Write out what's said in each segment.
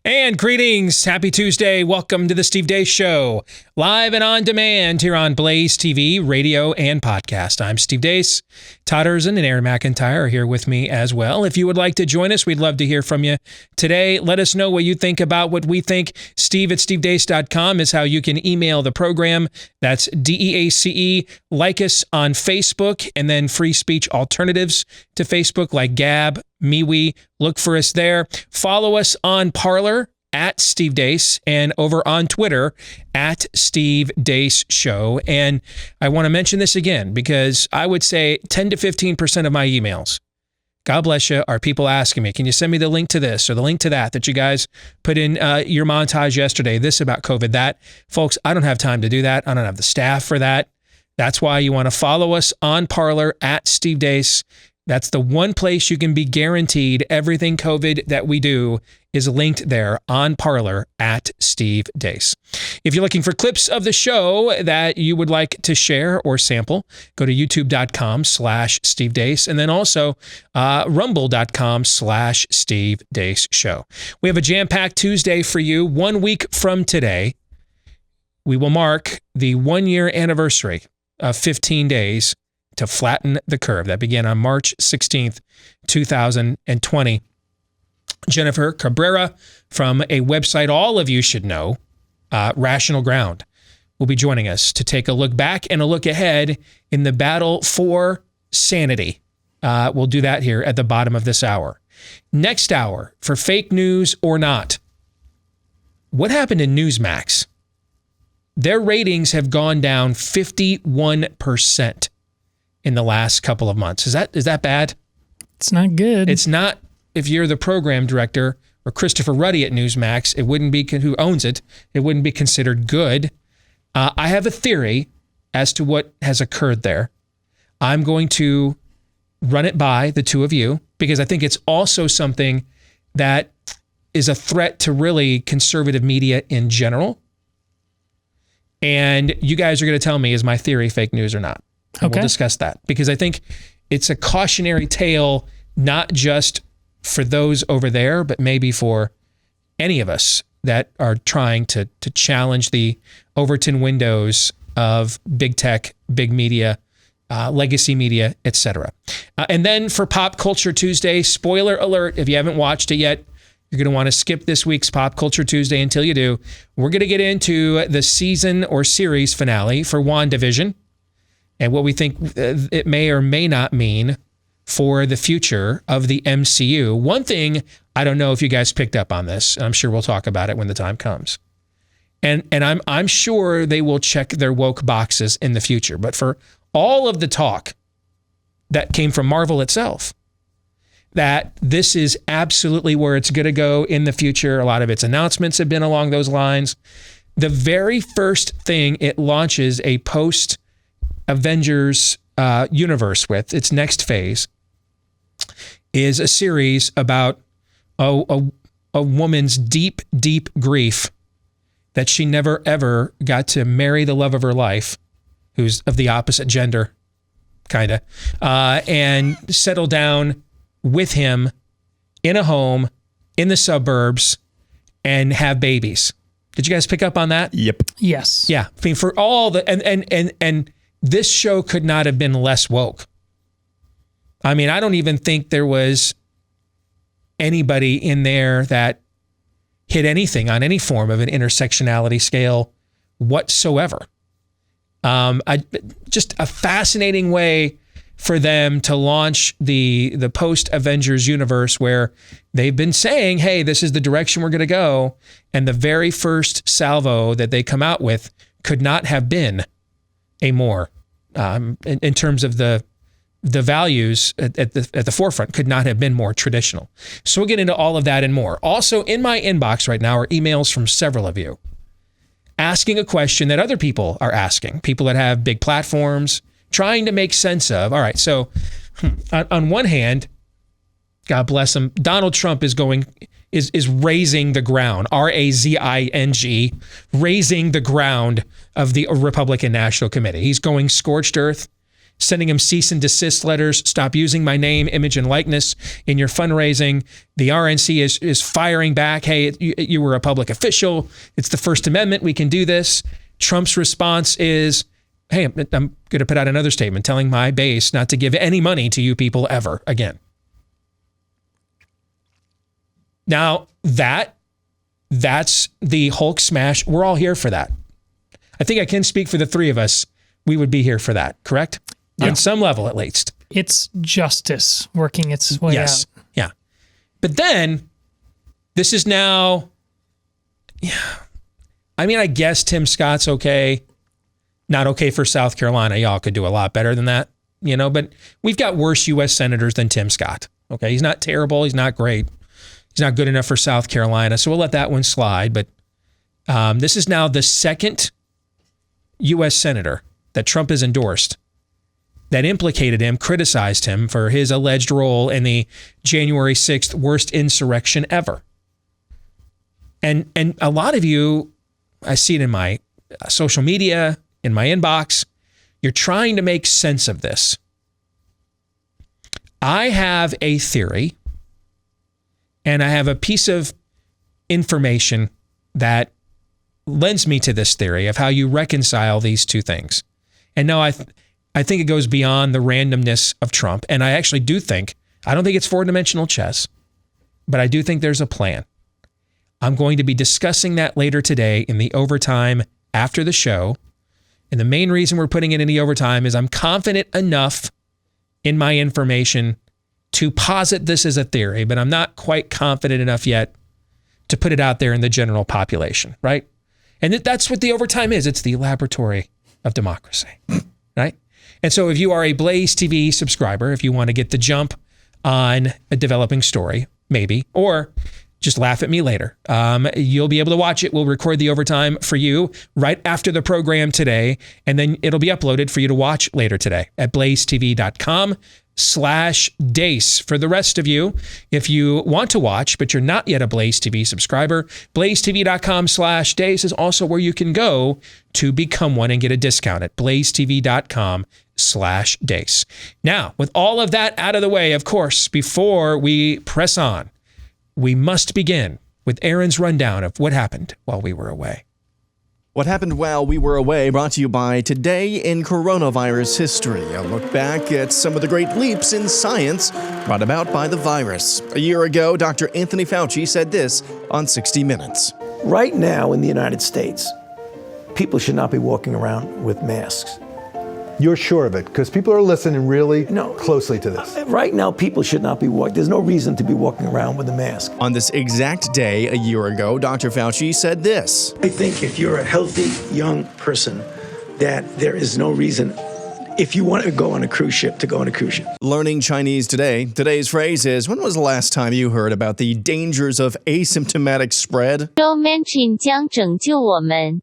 And greetings. Happy Tuesday. Welcome to the Steve Deace Show, live and on demand here on BlazeTV, radio, and podcast. I'm Steve Deace. Todd Erzin and Aaron McIntyre are here with me as well. If you would like to join us, we'd love to hear from you today. Let us know what you think about what we think. Steve at stevedeace.com is how you can email the program. That's DEACE. Like us on Facebook, and then free speech alternatives to Facebook like Gab, MeWe. Look for us there. Follow us on Parler at Steve Deace and over on Twitter at Steve Deace Show. And I want to mention this again because I would say 10 to 15% of my emails, God bless you, are people asking me, can you send me the link to this or the link to that you guys put in your montage yesterday, this about COVID, that. Folks, I don't have time to do that. I don't have the staff for that. That's why you want to follow us on Parler at Steve Deace. That's the one place you can be guaranteed everything COVID that we do is linked there on Parler at Steve Deace. If you're looking for clips of the show that you would like to share or sample, go to youtube.com/Steve Deace and then also rumble.com/Steve Deace Show. We have a jam-packed Tuesday for you. 1 week from today, we will mark the 1-year anniversary of 15 days to flatten the curve. That began on March 16th, 2020. Jennifer Cabrera from a website all of you should know, Rational Ground, will be joining us to take a look back and a look ahead in the battle for sanity. We'll do that here at the bottom of this hour. Next hour, for fake news or not, what happened in Newsmax? Their ratings have gone down 51% in the last couple of months. Is that bad? It's not good. It's not. If you're the program director or Christopher Ruddy at Newsmax, it wouldn't be who owns it. It wouldn't be considered good. I have a theory as to what has occurred there. I'm going to run it by the two of you because I think it's also something that is a threat to really conservative media in general. And you guys are going to tell me, is my theory fake news or not? And Okay. We'll discuss that because I think it's a cautionary tale, not just for those over there, but maybe for any of us that are trying to challenge the Overton windows of big tech, big media, legacy media, etc. And then for Pop Culture Tuesday, spoiler alert, if you haven't watched it yet, you're going to want to skip this week's Pop Culture Tuesday until you do. We're going to get into the season or series finale for WandaVision and what we think it may or may not mean for the future of the MCU. One thing, I don't know if you guys picked up on this, and I'm sure we'll talk about it when the time comes. And I'm sure they will check their woke boxes in the future. But for all of the talk that came from Marvel itself, that this is absolutely where it's going to go in the future. A lot of its announcements have been along those lines. The very first thing it launches a post-Avengers universe with, its next phase, is a series about a woman's deep, deep grief that she never, ever got to marry the love of her life, who's of the opposite gender, kind of, and settle down with him in a home in the suburbs and have babies. Did you guys pick up on that? Yep. Yes. Yeah. I mean, for all the, and this show could not have been less woke. I mean, I don't even think there was anybody in there that hit anything on any form of an intersectionality scale whatsoever. Just a fascinating way for them to launch the post-Avengers universe where they've been saying, hey, this is the direction we're going to go. And the very first salvo that they come out with could not have been a more, in terms of the values at the forefront, could not have been more traditional. So we'll get into all of that and more. Also in my inbox right now are emails from several of you asking a question that other people are asking, people that have big platforms, trying to make sense of. All right, so on one hand, God bless him, Donald Trump is raising the ground, R-A-Z-I-N-G, raising the ground of the Republican National Committee. He's going scorched earth. sending him cease and desist letters, stop using my name, image, and likeness in your fundraising. The RNC is firing back, hey, you were a public official. It's the First Amendment. We can do this. Trump's response is, hey, I'm going to put out another statement telling my base not to give any money to you people ever again. Now, that's the Hulk smash. We're all here for that. I think I can speak for the three of us. We would be here for that, correct? Yeah. On some level, at least. It's justice working its way out. Yeah. But then, this is now, I mean, I guess Tim Scott's okay. Not okay for South Carolina. Y'all could do a lot better than that, but we've got worse U.S. senators than Tim Scott. Okay. He's not terrible. He's not great. He's not good enough for South Carolina. So we'll let that one slide. But this is now the second U.S. senator that Trump has endorsed that implicated him, criticized him for his alleged role in the January 6th worst insurrection ever. And a lot of you, I see it in my social media, in my inbox, you're trying to make sense of this. I have a theory, and I have a piece of information that lends me to this theory of how you reconcile these two things. And no, I think it goes beyond the randomness of Trump. And I actually do think, I don't think it's four-dimensional chess, but I do think there's a plan. I'm going to be discussing that later today in the overtime after the show. And the main reason we're putting it in the overtime is I'm confident enough in my information to posit this as a theory, but I'm not quite confident enough yet to put it out there in the general population, right? And that's what the overtime is. It's the laboratory of democracy, right? And so if you are a Blaze TV subscriber, if you want to get the jump on a developing story, maybe, or just laugh at me later, you'll be able to watch it. We'll record the overtime for you right after the program today, and then it'll be uploaded for you to watch later today at blazetv.com/Deace. For the rest of you, if you want to watch, but you're not yet a Blaze TV subscriber, blazetv.com/Deace is also where you can go to become one and get a discount at blazetv.com/Deace. Now, with all of that out of the way, of course, before we press on, we must begin with Aaron's rundown of what happened while we were away. What happened while we were away, brought to you by Today in Coronavirus History, a look back at some of the great leaps in science brought about by the virus. A year ago, Dr. Anthony Fauci said this on 60 Minutes. Right now in the United States, people should not be walking around with masks. You're sure of it? Because people are listening really closely to this. Right now, people should not be walking. There's no reason to be walking around with a mask. On this exact day a year ago, Dr. Fauci said this. I think if you're a healthy young person, that there is no reason, if you want to go on a cruise ship, to go on a cruise ship. Learning Chinese today. Today's phrase is, when was the last time you heard about the dangers of asymptomatic spread? The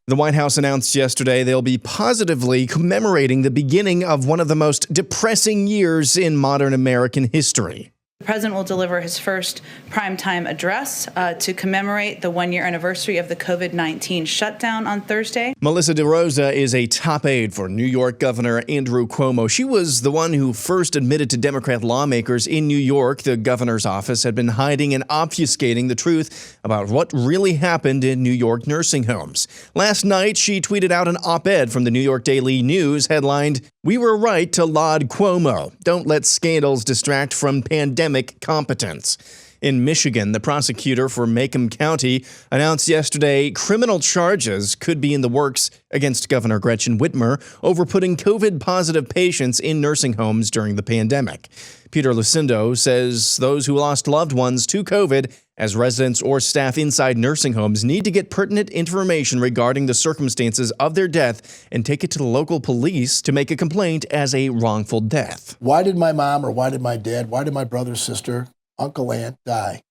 White House announced yesterday they'll be positively commemorating the beginning of one of the most depressing years in modern American history. The president will deliver his first primetime address to commemorate the one-year anniversary of the COVID-19 shutdown on Thursday. Melissa DeRosa is a top aide for New York Governor Andrew Cuomo. She was the one who first admitted to Democrat lawmakers in New York the governor's office had been hiding and obfuscating the truth about what really happened in New York nursing homes. Last night, she tweeted out an op-ed from the New York Daily News headlined, "We were right to laud Cuomo. Don't let scandals distract from pandemic competence." In Michigan, the prosecutor for Macomb County announced yesterday criminal charges could be in the works against Governor Gretchen Whitmer over putting COVID-positive patients in nursing homes during the pandemic. Peter Lucindo says those who lost loved ones to COVID as residents or staff inside nursing homes need to get pertinent information regarding the circumstances of their death and take it to the local police to make a complaint as a wrongful death. Why did my mom or why did my dad, why did my brother, sister, uncle, aunt die?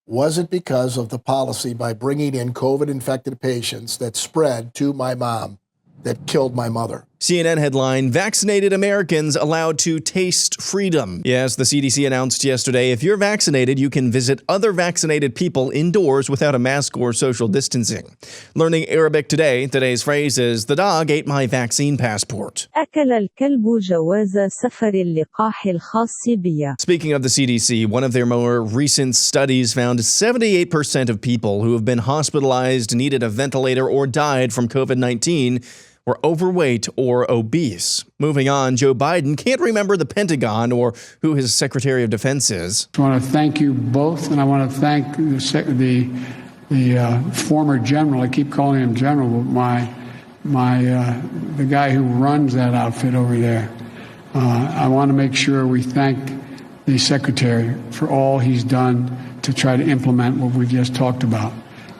Was it because of the policy by bringing in COVID-infected patients that spread to my mom that killed my mother? CNN headline, vaccinated Americans allowed to taste freedom. Yes, the CDC announced yesterday if you're vaccinated, you can visit other vaccinated people indoors without a mask or social distancing. Learning Arabic today, today's phrase is, the dog ate my vaccine passport. أكل الكلب جواز سفر اللقاح الخاص بي. Speaking of the CDC, one of their more recent studies found 78% of people who have been hospitalized, needed a ventilator, or died from COVID-19 were overweight or obese. Moving on, Joe Biden can't remember the Pentagon or who his Secretary of Defense is. I want to thank you both, and I want to thank the former general. I keep calling him general, but the guy who runs that outfit over there. I want to make sure we thank the Secretary for all he's done to try to implement what we've just talked about,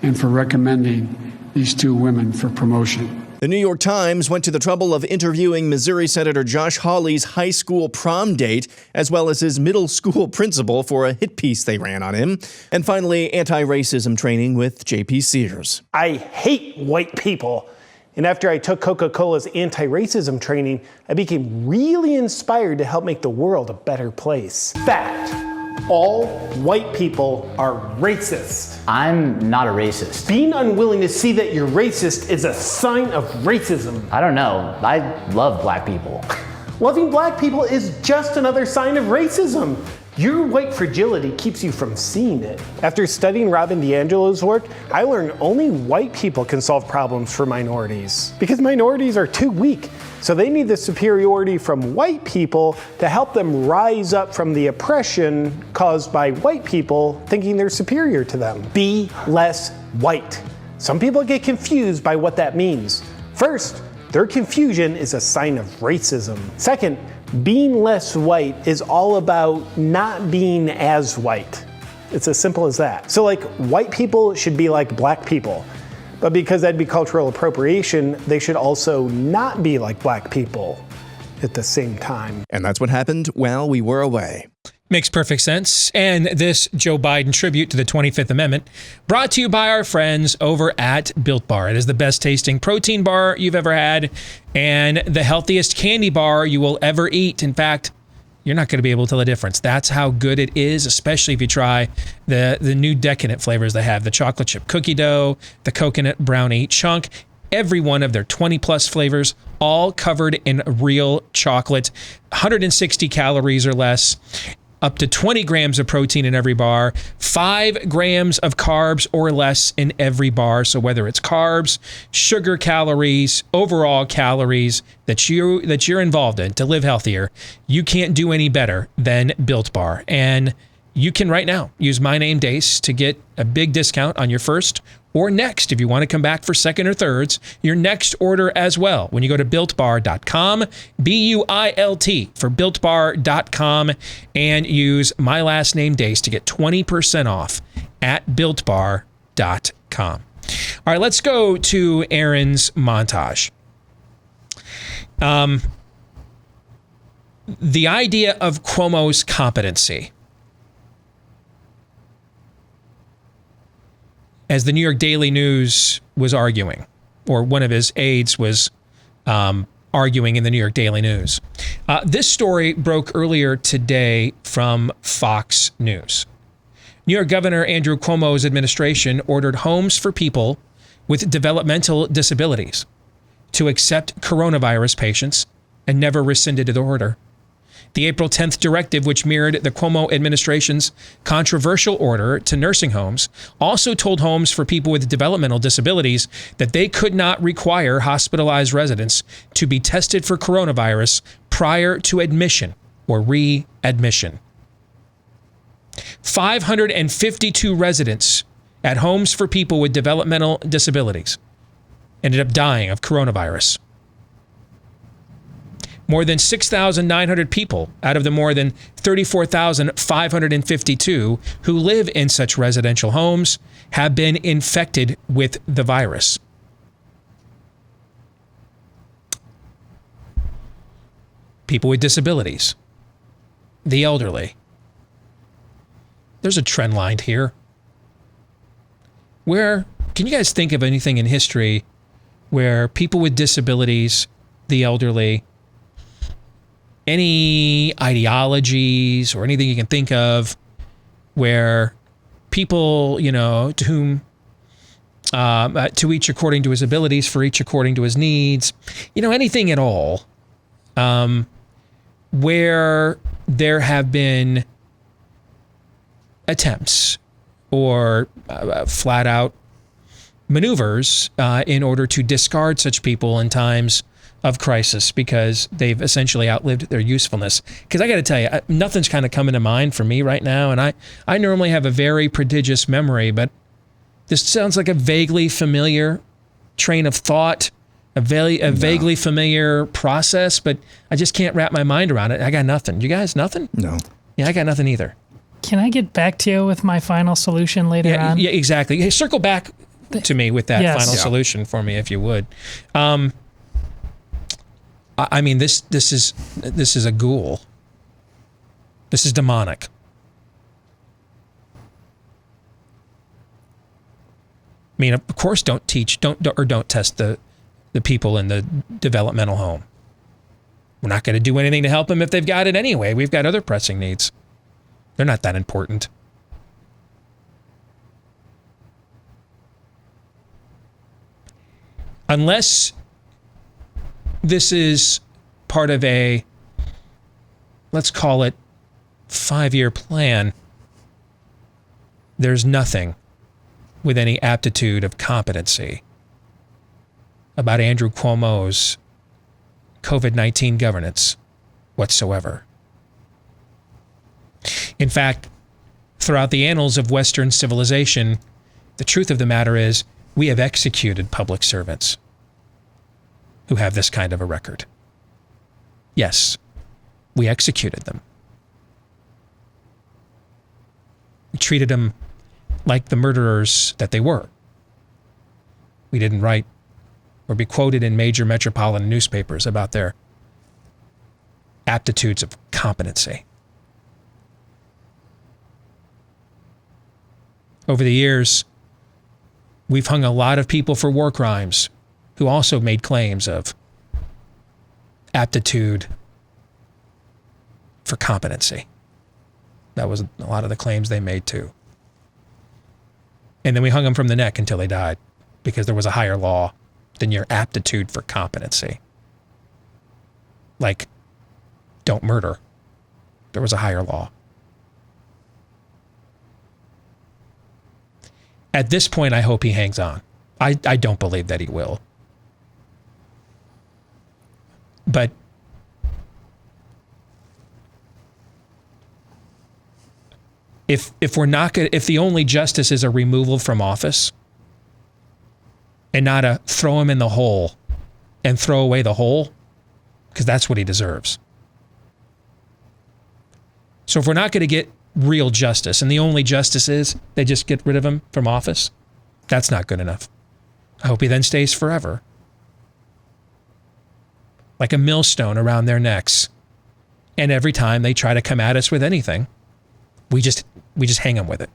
and for recommending these two women for promotion. The New York Times went to the trouble of interviewing Missouri Senator Josh Hawley's high school prom date, as well as his middle school principal for a hit piece they ran on him. And finally, anti-racism training with J.P. Sears. I hate white people. And after I took Coca-Cola's anti-racism training, I became really inspired to help make the world a better place. Fact. All white people are racist. I'm not a racist. Being unwilling to see that you're racist is a sign of racism. I don't know. I love black people. Loving black people is just another sign of racism. Your white fragility keeps you from seeing it. After studying Robin DiAngelo's work, I learned only white people can solve problems for minorities. Because minorities are too weak. So they need the superiority from white people to help them rise up from the oppression caused by white people thinking they're superior to them. Be less white. Some people get confused by what that means. First, their confusion is a sign of racism. Second, being less white is all about not being as white. It's as simple as that. So like, white people should be like black people. But because that'd be cultural appropriation, they should also not be like black people at the same time. And that's what happened while we were away. Makes perfect sense. And this Joe Biden tribute to the 25th Amendment brought to you by our friends over at Built Bar. It is the best tasting protein bar you've ever had and the healthiest candy bar you will ever eat. In fact, you're not going to be able to tell the difference. That's how good it is, especially if you try the new decadent flavors they have. The chocolate chip cookie dough, the coconut brownie chunk, every one of their 20 plus flavors, all covered in real chocolate, 160 calories or less, up to 20 grams of protein in every bar, 5 grams of carbs or less in every bar. So whether it's carbs, sugar calories, overall calories that you're involved in to live healthier, you can't do any better than Built Bar. And you can right now use my name Deace to get a big discount on your first or next, if you want to come back for second or thirds, your next order as well. When you go to BuiltBar.com, BUILT for BuiltBar.com, and use my last name Deace to get 20% off at BuiltBar.com. All right, let's go to Aaron's montage. The idea of Cuomo's competency. As the New York Daily News was arguing, or one of his aides was arguing in the New York Daily News. This story broke earlier today from Fox News. New York Governor Andrew Cuomo's administration ordered homes for people with developmental disabilities to accept coronavirus patients and never rescinded the order. The April 10th directive, which mirrored the Cuomo administration's controversial order to nursing homes, also told homes for people with developmental disabilities that they could not require hospitalized residents to be tested for coronavirus prior to admission or readmission. 552 residents at homes for people with developmental disabilities ended up dying of coronavirus. More than 6,900 people out of the more than 34,552 who live in such residential homes have been infected with the virus. People with disabilities, the elderly. There's a trend line here. Where, can you guys think of anything in history where people with disabilities the elderly, any ideologies or anything you can think of where people, to whom, to each according to his abilities, for each according to his needs, anything at all, where there have been attempts or flat out maneuvers in order to discard such people in times of crisis because they've essentially outlived their usefulness. Because I got to tell you, nothing's kind of coming to mind for me right now, and I normally have a very prodigious memory, but this sounds like a vaguely familiar train of thought, a vaguely familiar process, but I just can't wrap my mind around it. I got nothing. You guys, nothing? No. Yeah, I got nothing either. Can I get back to you with my final solution later on? Yeah, exactly. Hey, circle back to me with that final solution for me, if you would. I mean, this is a ghoul. This is demonic. I mean, of course, don't test the people in the developmental home. We're not going to do anything to help them if they've got it anyway. We've got other pressing needs. They're not that important. Unless this is part of a, let's call it, 5-year plan, there's nothing with any aptitude of competency about Andrew Cuomo's COVID-19 governance whatsoever. In fact, throughout the annals of Western civilization, the truth of the matter is we have executed public servants who have this kind of a record. Yes, we executed them. We treated them like the murderers that they were. We didn't write or be quoted in major metropolitan newspapers about their aptitudes of competency. Over the years, we've hung a lot of people for war crimes who also made claims of aptitude for competency. That was a lot of the claims they made too. And then we hung them from the neck until they died because there was a higher law than your aptitude for competency. Like, don't murder. There was a higher law. At this point, I hope he hangs on. I don't believe that he will. But if we're not gonna, if the only justice is a removal from office and not a throw him in the hole and throw away the hole, because that's what he deserves. So if we're not going to get real justice and the only justice is they just get rid of him from office, that's not good enough. I hope he then stays forever. Like a millstone around their necks. And every time they try to come at us with anything, we just hang them with it.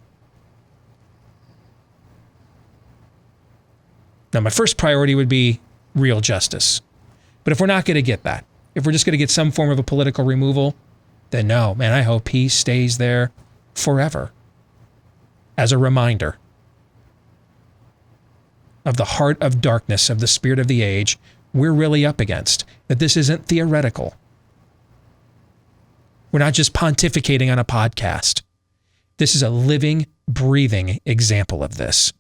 Now, my first priority would be real justice. But if we're not going to get that, if we're just going to get some form of a political removal, then no, man, I hope he stays there forever. As a reminder of the heart of darkness of the spirit of the age we're really up against, that this isn't theoretical. We're not just pontificating on a podcast. This is a living, breathing example of this.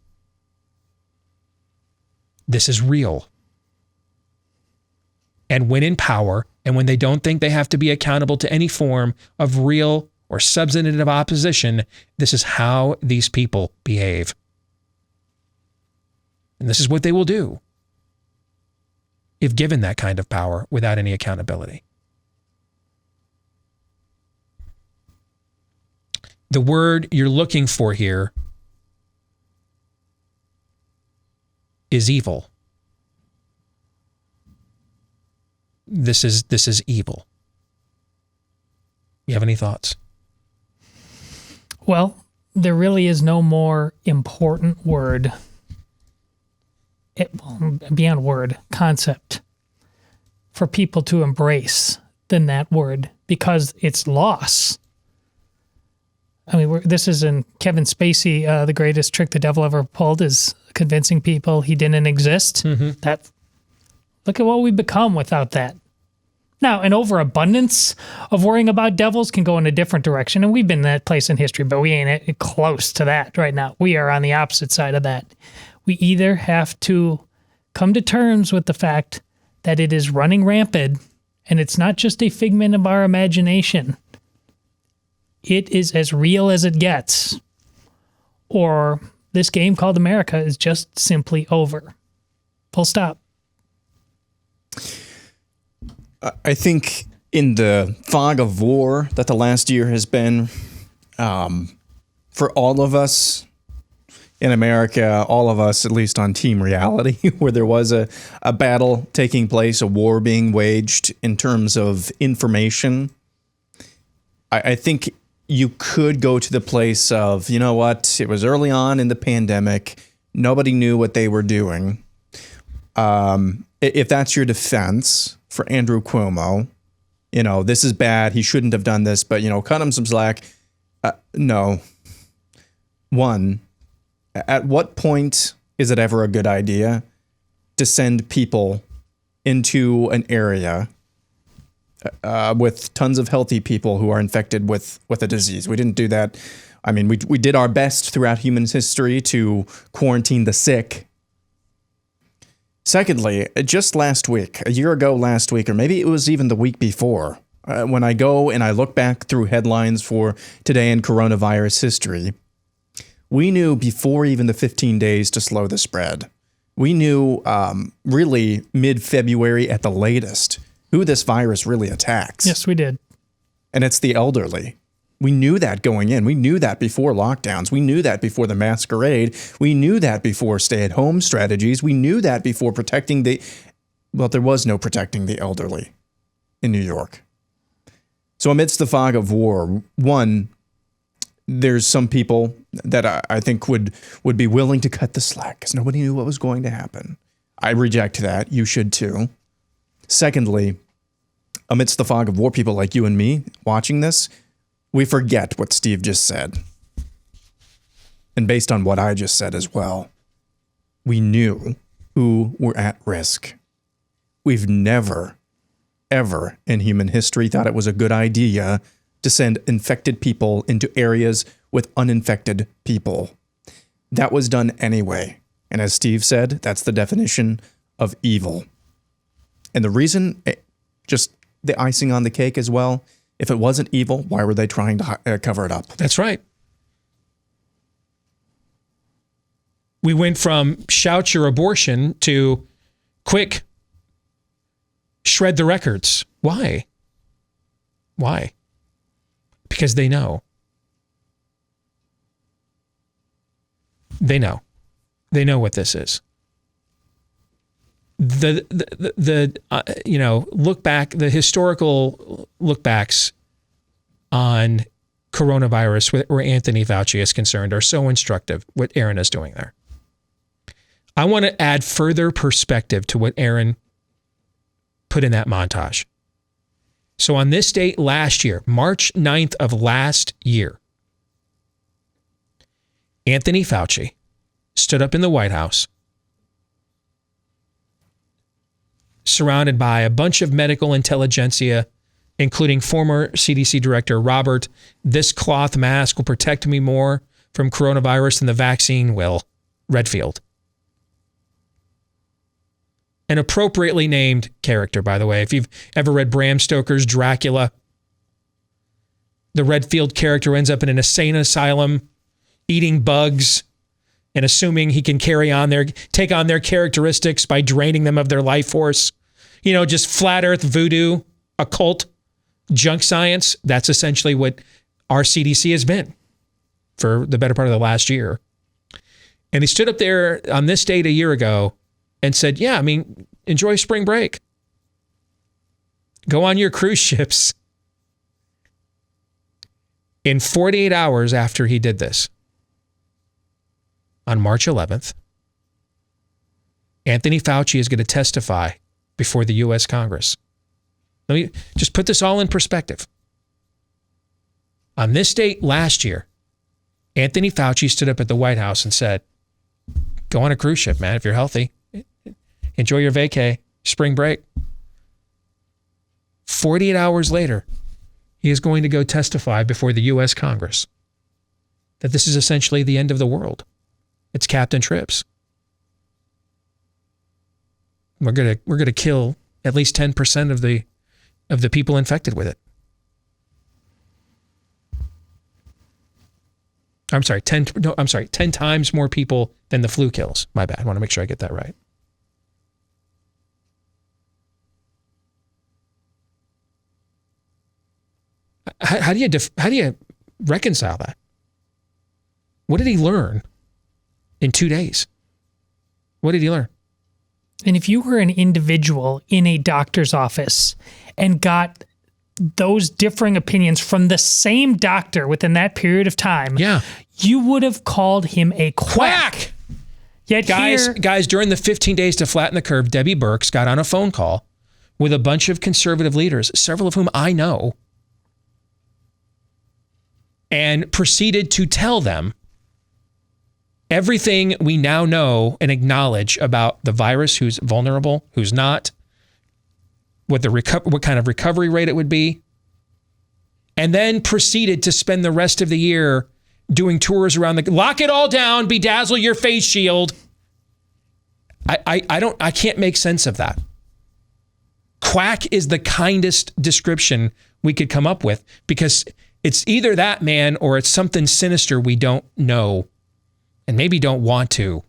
This is real. And when in power, and when they don't think they have to be accountable to any form of real or substantive opposition, this is how these people behave. And this is what they will do if given that kind of power without any accountability. The word you're looking for here is evil. This is evil. You have any thoughts? Well, there really is no more important word, beyond word, concept, for people to embrace than that word because it's loss. I mean, this is in Kevin Spacey. The greatest trick the devil ever pulled is convincing people he didn't exist. That, look at what we've become without that. Now, an overabundance of worrying about devils can go in a different direction, and we've been in that place in history, but we ain't close to that right now. We are on the opposite side of that. We either have to come to terms with the fact that it is running rampant, and it's not just a figment of our imagination. It is as real as it gets. Or this game called America is just simply over. Full stop. I think in the fog of war that the last year has been, for all of us in America, all of us, at least on Team Reality, where there was a battle taking place, a war being waged in terms of information, I think you could go to the place of, you know what, it was early on in the pandemic, nobody knew what they were doing. If that's your defense for Andrew Cuomo, you know, this is bad, he shouldn't have done this, but, you know, cut him some slack. No. One, at what point is it ever a good idea to send people into an area with tons of healthy people who are infected with a disease? We didn't do that. I mean, we did our best throughout human history to quarantine the sick. Secondly, just last week, a year ago last week, or maybe it was even the week before, when I go and I look back through headlines for today in coronavirus history, we knew before even the 15 days to slow the spread. We knew really mid-February at the latest who this virus really attacks. Yes, we did. And it's the elderly. We knew that going in. We knew that before lockdowns. We knew that before the masquerade. We knew that before stay-at-home strategies. We knew that before protecting there was no protecting the elderly in New York. So amidst the fog of war, one, there's some people that I think would be willing to cut the slack because nobody knew what was going to happen. I reject that. You should too. Secondly, amidst the fog of war, people like you and me watching this, we forget what Steve just said. And based on what I just said as well, we knew who were at risk. We've never, ever in human history thought it was a good idea to send infected people into areas with uninfected people. That was done anyway. And as Steve said, that's the definition of evil. And the reason, just the icing on the cake as well, if it wasn't evil, why were they trying to cover it up? That's right. We went from shout your abortion to quick, shred the records. Why? Why? Because they know. They know. They know what this is. The look back, the historical look backs on coronavirus where Anthony Fauci is concerned are so instructive, what Aaron is doing there. I want to add further perspective to what Aaron put in that montage. So on this date last year, March 9th of last year, Anthony Fauci stood up in the White House surrounded by a bunch of medical intelligentsia, including former CDC Director Robert, "This cloth mask will protect me more from coronavirus than the vaccine will," Redfield. An appropriately named character, by the way. If you've ever read Bram Stoker's Dracula, the Redfield character ends up in an insane asylum, eating bugs and assuming he can take on their characteristics by draining them of their life force. You know, just flat earth voodoo, occult, junk science. That's essentially what our CDC has been for the better part of the last year. And he stood up there on this date a year ago and said, yeah, I mean, enjoy spring break. Go on your cruise ships. In 48 hours after he did this, on March 11th, Anthony Fauci is going to testify before the U.S. Congress. Let me just put this all in perspective. On this date last year, Anthony Fauci stood up at the White House and said, go on a cruise ship, man, if you're healthy. Enjoy your vacay, spring break. 48 hours later, he is going to go testify before the U.S. Congress that this is essentially the end of the world. It's Captain Trips. We're gonna kill at least 10% of the people infected with it. I'm sorry, 10 times more people than the flu kills. My bad. I want to make sure I get that right. How do you reconcile that? What did he learn in 2 days? What did he learn? And if you were an individual in a doctor's office and got those differing opinions from the same doctor within that period of time, you would have called him a quack. Yet guys, during the 15 days to flatten the curve, Debbie Birx got on a phone call with a bunch of conservative leaders, several of whom I know, and proceeded to tell them everything we now know and acknowledge about the virus, who's vulnerable, who's not, what kind of recovery rate it would be, and then proceeded to spend the rest of the year doing tours around lock it all down, bedazzle your face shield. I can't make sense of that. Quack is the kindest description we could come up with, because it's either that, man, or it's something sinister we don't know and maybe don't want to.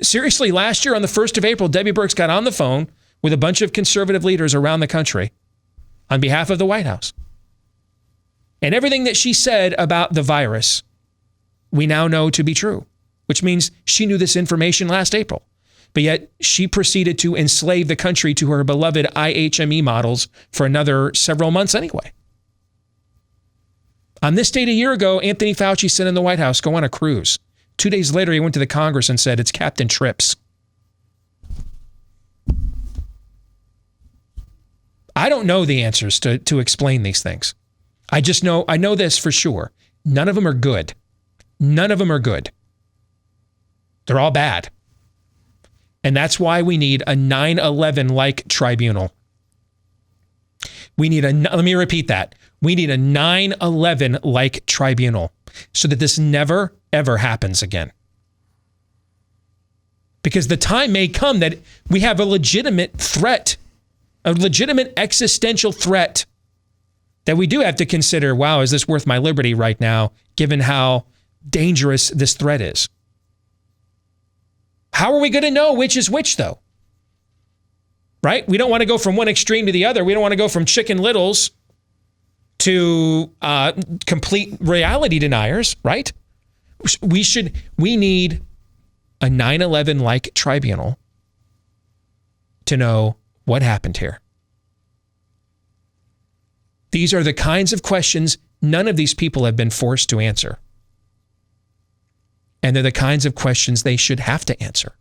Seriously, last year on the 1st of April, Debbie Birx got on the phone with a bunch of conservative leaders around the country on behalf of the White House. And everything that she said about the virus, we now know to be true, which means she knew this information last April. But yet she proceeded to enslave the country to her beloved IHME models for another several months anyway. On this date a year ago, Anthony Fauci said in the White House, go on a cruise. 2 days later, he went to the Congress and said, it's Captain Trips. I don't know the answers to explain these things. I know this for sure. None of them are good. None of them are good. They're all bad. And that's why we need a 9/11-like tribunal. Let me repeat that. We need a 9/11-like tribunal so that this never, ever happens again. Because the time may come that we have a legitimate threat, a legitimate existential threat that we do have to consider, wow, is this worth my liberty right now, given how dangerous this threat is? How are we going to know which is which, though? Right? We don't want to go from one extreme to the other. We don't want to go from Chicken Littles to complete reality deniers, right? We need a 9/11-like tribunal to know what happened here. These are the kinds of questions none of these people have been forced to answer. And they're the kinds of questions they should have to answer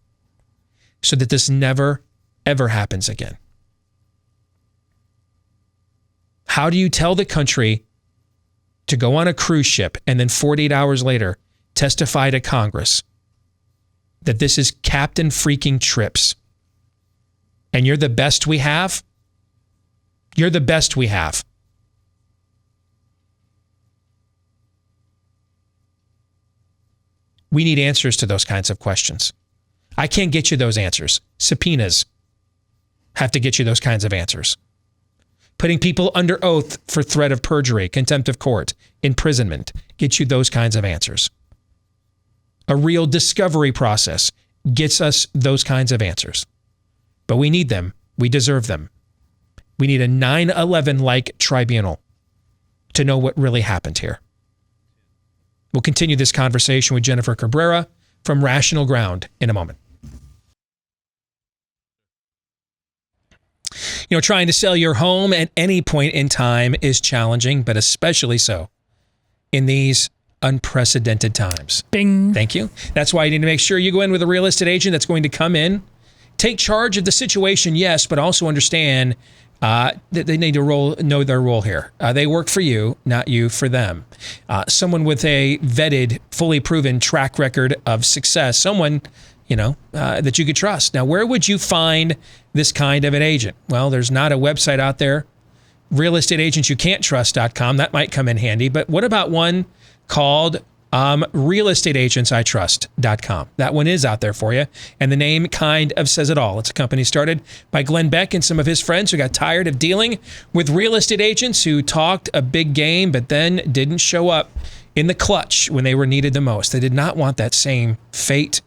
so that this never, ever happens again. How do you tell the country to go on a cruise ship and then 48 hours later testify to Congress that this is Captain freaking Trips and you're the best we have? You're the best we have. We need answers to those kinds of questions. I can't get you those answers. Subpoenas have to get you those kinds of answers. Putting people under oath for threat of perjury, contempt of court, imprisonment, get you those kinds of answers. A real discovery process gets us those kinds of answers. But we need them. We deserve them. We need a 9/11-like tribunal to know what really happened here. We'll continue this conversation with Jennifer Cabrera from Rational Ground in a moment. You know, trying to sell your home at any point in time is challenging, but especially so in these unprecedented times. Bing. Thank you. That's why you need to make sure you go in with a real estate agent that's going to come in take charge of the situation, yes, but also understand that they need to know their role here. They work for you, not you for them. Someone with a vetted, fully proven track record of success, someone that you could trust. Now, where would you find this kind of an agent? Well, there's not a website out there. realestateagentsYouCan'tTrust.com. That might come in handy. But what about one called realestateagentsitrust.com? That one is out there for you. And the name kind of says it all. It's a company started by Glenn Beck and some of his friends who got tired of dealing with real estate agents who talked a big game, but then didn't show up in the clutch when they were needed the most. They did not want that same fate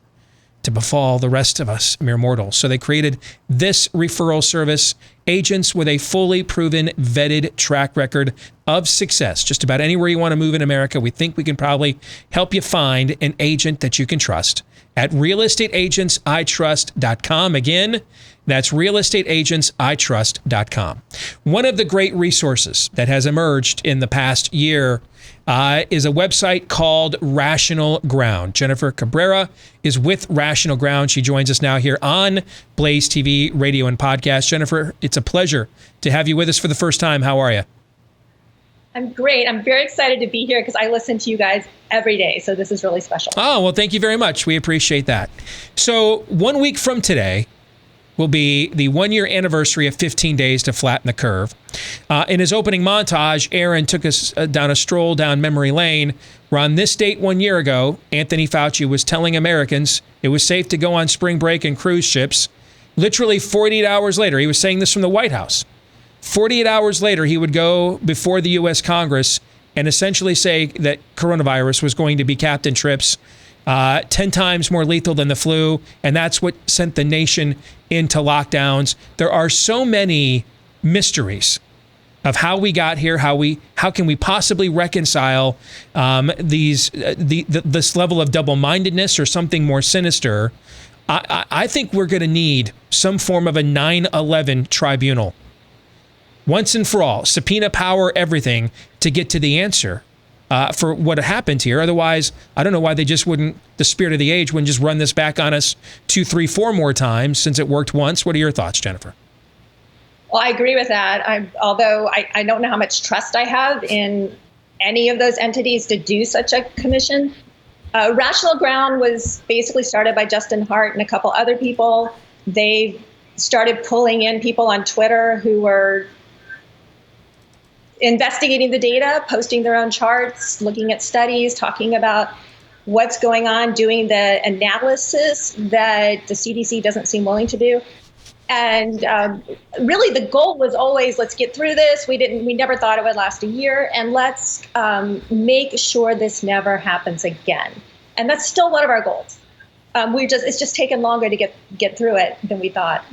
to befall the rest of us mere mortals. So they created this referral service, agents with a fully proven, vetted track record of success. Just about anywhere you want to move in America, we think we can probably help you find an agent that you can trust at realestateagentsitrust.com. Again, that's realestateagentsitrust.com. One of the great resources that has emerged in the past year is a website called Rational Ground. Jennifer Cabrera is with Rational Ground. She joins us now here on Blaze TV, radio, and podcast. Jennifer, it's a pleasure to have you with us for the first time. How are you? I'm great. I'm very excited to be here because I listen to you guys every day. So this is really special. Oh, well, thank you very much. We appreciate that. So 1 week from today will be the 1-year anniversary of 15 Days to Flatten the Curve. In his opening montage, Aaron took us down a stroll down memory lane, where on this date 1 year ago, Anthony Fauci was telling Americans it was safe to go on spring break and cruise ships. Literally 48 hours later, he was saying this from the White House. 48 hours later, he would go before the U.S. Congress and essentially say that coronavirus was going to be capped in trips, 10 times more lethal than the flu, and that's what sent the nation into lockdowns. There are so many mysteries of how we got here, how can we possibly reconcile this level of double-mindedness or something more sinister. I think we're going to need some form of a 9/11 tribunal. Once and for all, subpoena power, everything to get to the answer for what happened here. Otherwise, I don't know why they just wouldn't, the spirit of the age, wouldn't just run this back on us 2, 3, 4 more times since it worked once. What are your thoughts, Jennifer? Well, I agree with that. Although I don't know how much trust I have in any of those entities to do such a commission. Rational Ground was basically started by Justin Hart and a couple other people. They started pulling in people on Twitter who were investigating the data, posting their own charts, looking at studies, talking about what's going on, doing the analysis that the CDC doesn't seem willing to do. And really the goal was always, let's get through this. We never thought it would last a year, and let's make sure this never happens again. And that's still one of our goals. It's just taken longer to get through it than we thought.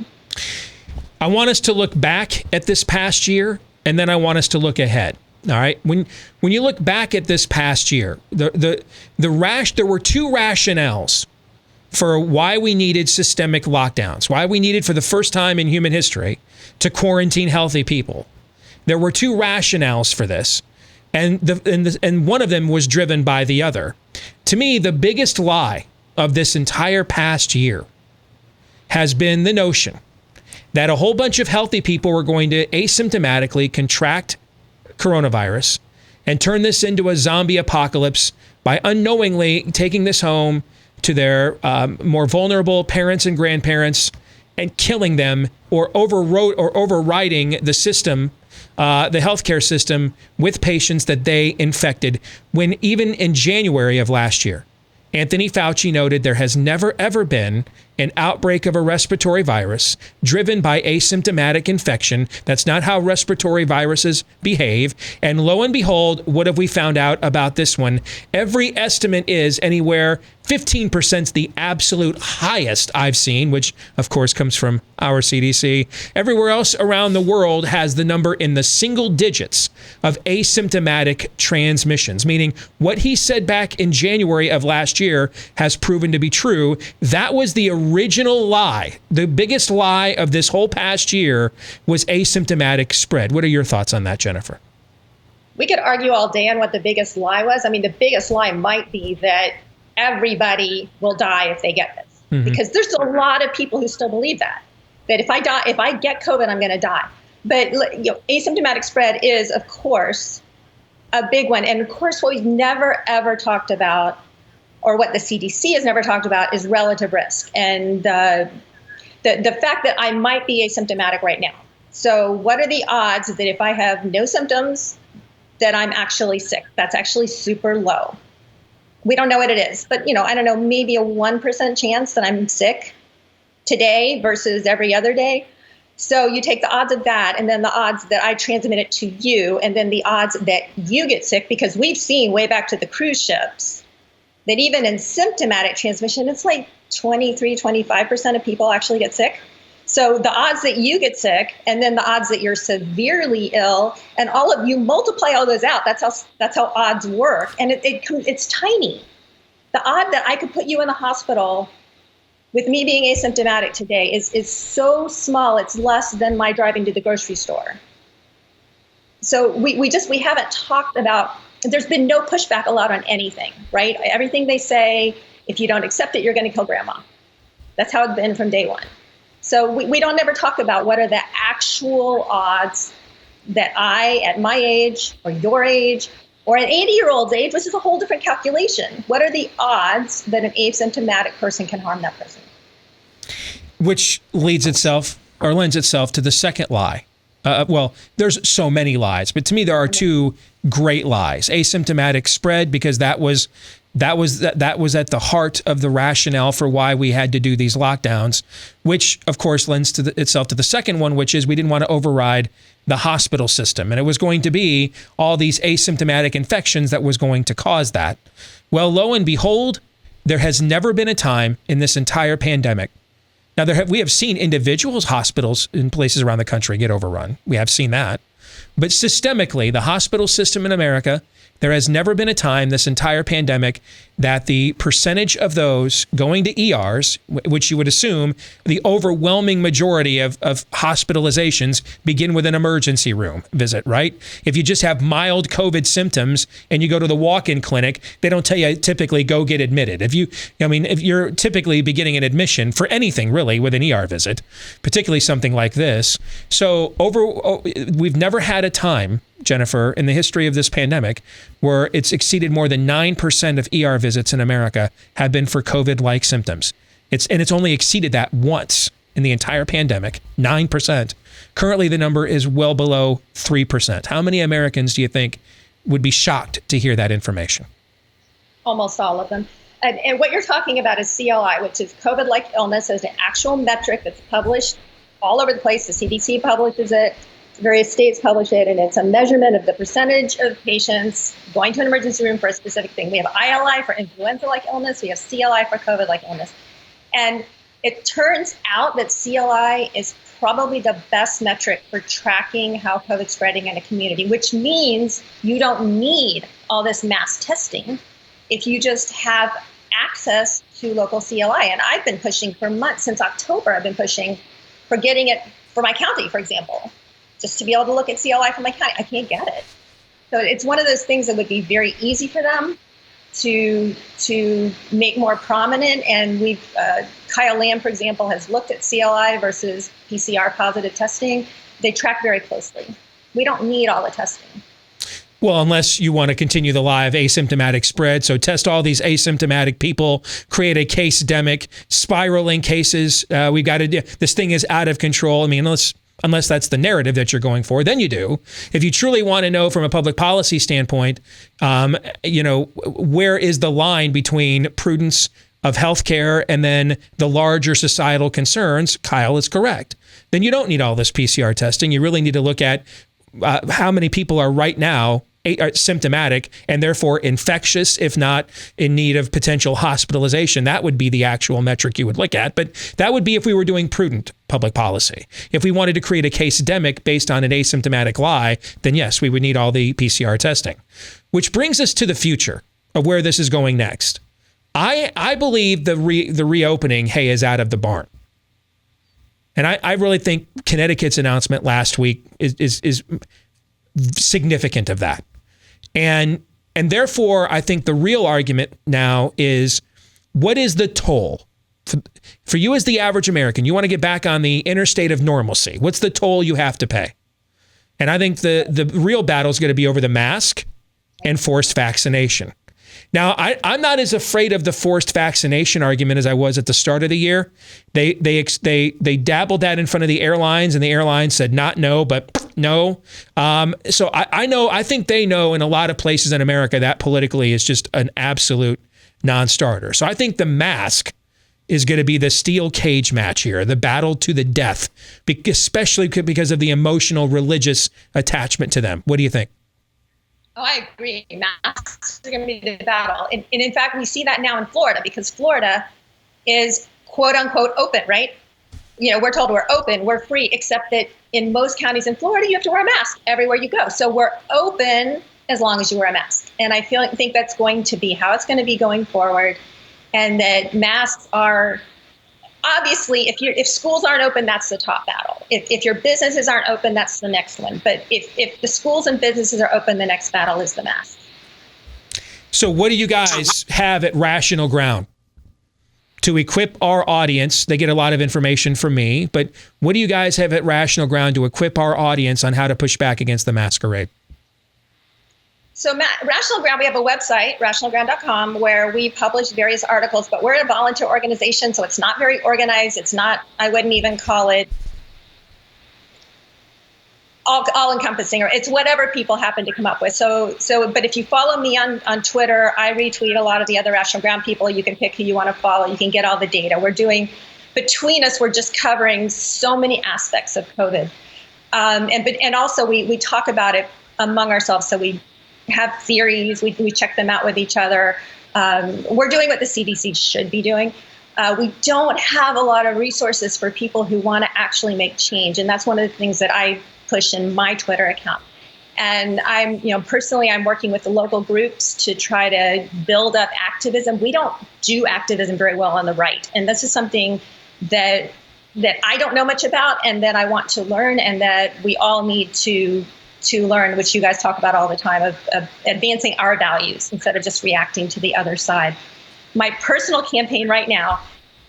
I want us to look back at this past year, and then I want us to look ahead. All right. When you look back at this past year, there were two rationales for why we needed systemic lockdowns, why we needed for the first time in human history to quarantine healthy people. There were two rationales for this, and one of them was driven by the other. To me, the biggest lie of this entire past year has been the notion that a whole bunch of healthy people were going to asymptomatically contract coronavirus and turn this into a zombie apocalypse by unknowingly taking this home to their more vulnerable parents and grandparents and killing them, or overriding the system, the healthcare system, with patients that they infected. When even in January of last year, Anthony Fauci noted there has never, ever been an outbreak of a respiratory virus driven by asymptomatic infection. That's not how respiratory viruses behave. And lo and behold, what have we found out about this one? Every estimate is anywhere 15% the absolute highest I've seen, which of course comes from our CDC. Everywhere else around the world has the number in the single digits of asymptomatic transmissions, meaning what he said back in January of last year has proven to be true. That was the original lie. The biggest lie of this whole past year was asymptomatic spread. What are your thoughts on that, Jennifer? We could argue all day on what the biggest lie was. I mean, the biggest lie might be that everybody will die if they get this. because there's a lot of people who still believe that if I get COVID, I'm going to die. But asymptomatic spread is, of course, a big one. And of course, what we've never, ever talked about, or what the CDC has never talked about, is relative risk. And the fact that I might be asymptomatic right now. So what are the odds that if I have no symptoms, that I'm actually sick? That's actually super low. We don't know what it is, but I don't know, maybe a 1% chance that I'm sick today versus every other day. So you take the odds of that, and then the odds that I transmit it to you, and then the odds that you get sick, because we've seen way back to the cruise ships that even in symptomatic transmission, it's like 23-25% of people actually get sick. So the odds that you get sick, and then the odds that you're severely ill, and all of you multiply all those out. That's how odds work, and it's tiny. The odd that I could put you in the hospital with me being asymptomatic today is so small. It's less than my driving to the grocery store. So we haven't talked about. There's been no pushback allowed on anything, right? Everything they say, if you don't accept it, you're going to kill grandma. That's how it's been from day one. So we don't ever talk about what are the actual odds that I, at my age, or your age, or an 80-year-old's age, which is a whole different calculation. What are the odds that an asymptomatic person can harm that person? Which lends itself to the second lie. Well, there's so many lies, but to me there are two great lies. Asymptomatic spread, because that was at the heart of the rationale for why we had to do these lockdowns, which of course lends itself to the second one, which is we didn't want to override the hospital system, and it was going to be all these asymptomatic infections that was going to cause that. Well, lo and behold, there has never been a time in this entire pandemic. Now, we have seen individuals, hospitals in places around the country get overrun. We have seen that. But systemically, the hospital system in America, there has never been a time this entire pandemic that the percentage of those going to ERs, which you would assume the overwhelming majority of hospitalizations begin with an emergency room visit, right? If you just have mild COVID symptoms and you go to the walk-in clinic, they don't tell you typically go get admitted. If you're typically beginning an admission for anything really with an ER visit, particularly something like this. So we've never had a time, Jennifer, in the history of this pandemic where it's exceeded more than 9% of ER visits in America have been for COVID-like symptoms. It's only exceeded that once in the entire pandemic, 9%. Currently, the number is well below 3%. How many Americans do you think would be shocked to hear that information? Almost all of them. And what you're talking about is CLI, which is COVID-like illness, as an actual metric that's published all over the place. The CDC publishes it. Various states publish it, and it's a measurement of the percentage of patients going to an emergency room for a specific thing. We have ILI for influenza-like illness. We have CLI for COVID-like illness. And it turns out that CLI is probably the best metric for tracking how COVID's spreading in a community, which means you don't need all this mass testing if you just have access to local CLI. And I've been pushing for months, since October, I've been pushing for getting it for my county, for example. Just to be able to look at CLI from my county. I can't get it. So it's one of those things that would be very easy for them to make more prominent. And Kyle Lamb, for example, has looked at CLI versus PCR positive testing. They track very closely. We don't need all the testing. Well, unless you want to continue the lie of asymptomatic spread. So test all these asymptomatic people, create a case-demic, spiraling cases. We've got to do, this thing is out of control. I mean, unless that's the narrative that you're going for, then you do. If you truly want to know from a public policy standpoint, where is the line between prudence of healthcare and then the larger societal concerns, Kyle is correct. Then you don't need all this PCR testing. You really need to look at how many people are right now symptomatic and therefore infectious, if not in need of potential hospitalization. That would be the actual metric you would look at. But that would be if we were doing prudent public policy. If we wanted to create a case-demic based on an asymptomatic lie, then yes, we would need all the PCR testing. Which brings us to the future of where this is going next. I believe the reopening, hey, is out of the barn. And I really think Connecticut's announcement last week is significant of that. And therefore, I think the real argument now is, what is the toll? For you as the average American, you want to get back on the interstate of normalcy. What's the toll you have to pay? And I think the real battle is going to be over the mask and forced vaccination. Now, I'm not as afraid of the forced vaccination argument as I was at the start of the year. They dabbled that in front of the airlines, and the airlines said not no, but no. So I think they know in a lot of places in America that politically is just an absolute non-starter. So I think the mask is going to be the steel cage match here, the battle to the death, especially because of the emotional, religious attachment to them. What do you think? Oh, I agree. Masks are going to be the battle. And in fact, we see that now in Florida because Florida is quote unquote open, right? You know, we're told we're open, we're free, except that in most counties in Florida, you have to wear a mask everywhere you go. So we're open as long as you wear a mask. And I think that's going to be how it's going to be going forward. And that masks are obviously, if schools aren't open, that's the top battle. If your businesses aren't open, that's the next one. But if the schools and businesses are open, the next battle is the mask. So what do you guys have at Rational Ground to equip our audience? They get a lot of information from me, but what do you guys have at Rational Ground to equip our audience on how to push back against the masquerade? So Rational Ground, we have a website, rationalground.com, where we publish various articles, but we're a volunteer organization, so it's not very organized. It's not, I wouldn't even call it all-encompassing, or it's whatever people happen to come up with. So, but if you follow me on Twitter, I retweet a lot of the other Rational Ground people. You can pick who you want to follow. You can get all the data. Between us, we're just covering so many aspects of COVID. And also we talk about it among ourselves, so we have theories, we check them out with each other. We're doing what the CDC should be doing. We don't have a lot of resources for people who want to actually make change. And that's one of the things that I push in my Twitter account. And personally, I'm working with the local groups to try to build up activism. We don't do activism very well on the right. And this is something that I don't know much about and that I want to learn and that we all need to learn, which you guys talk about all the time, of advancing our values instead of just reacting to the other side. My personal campaign right now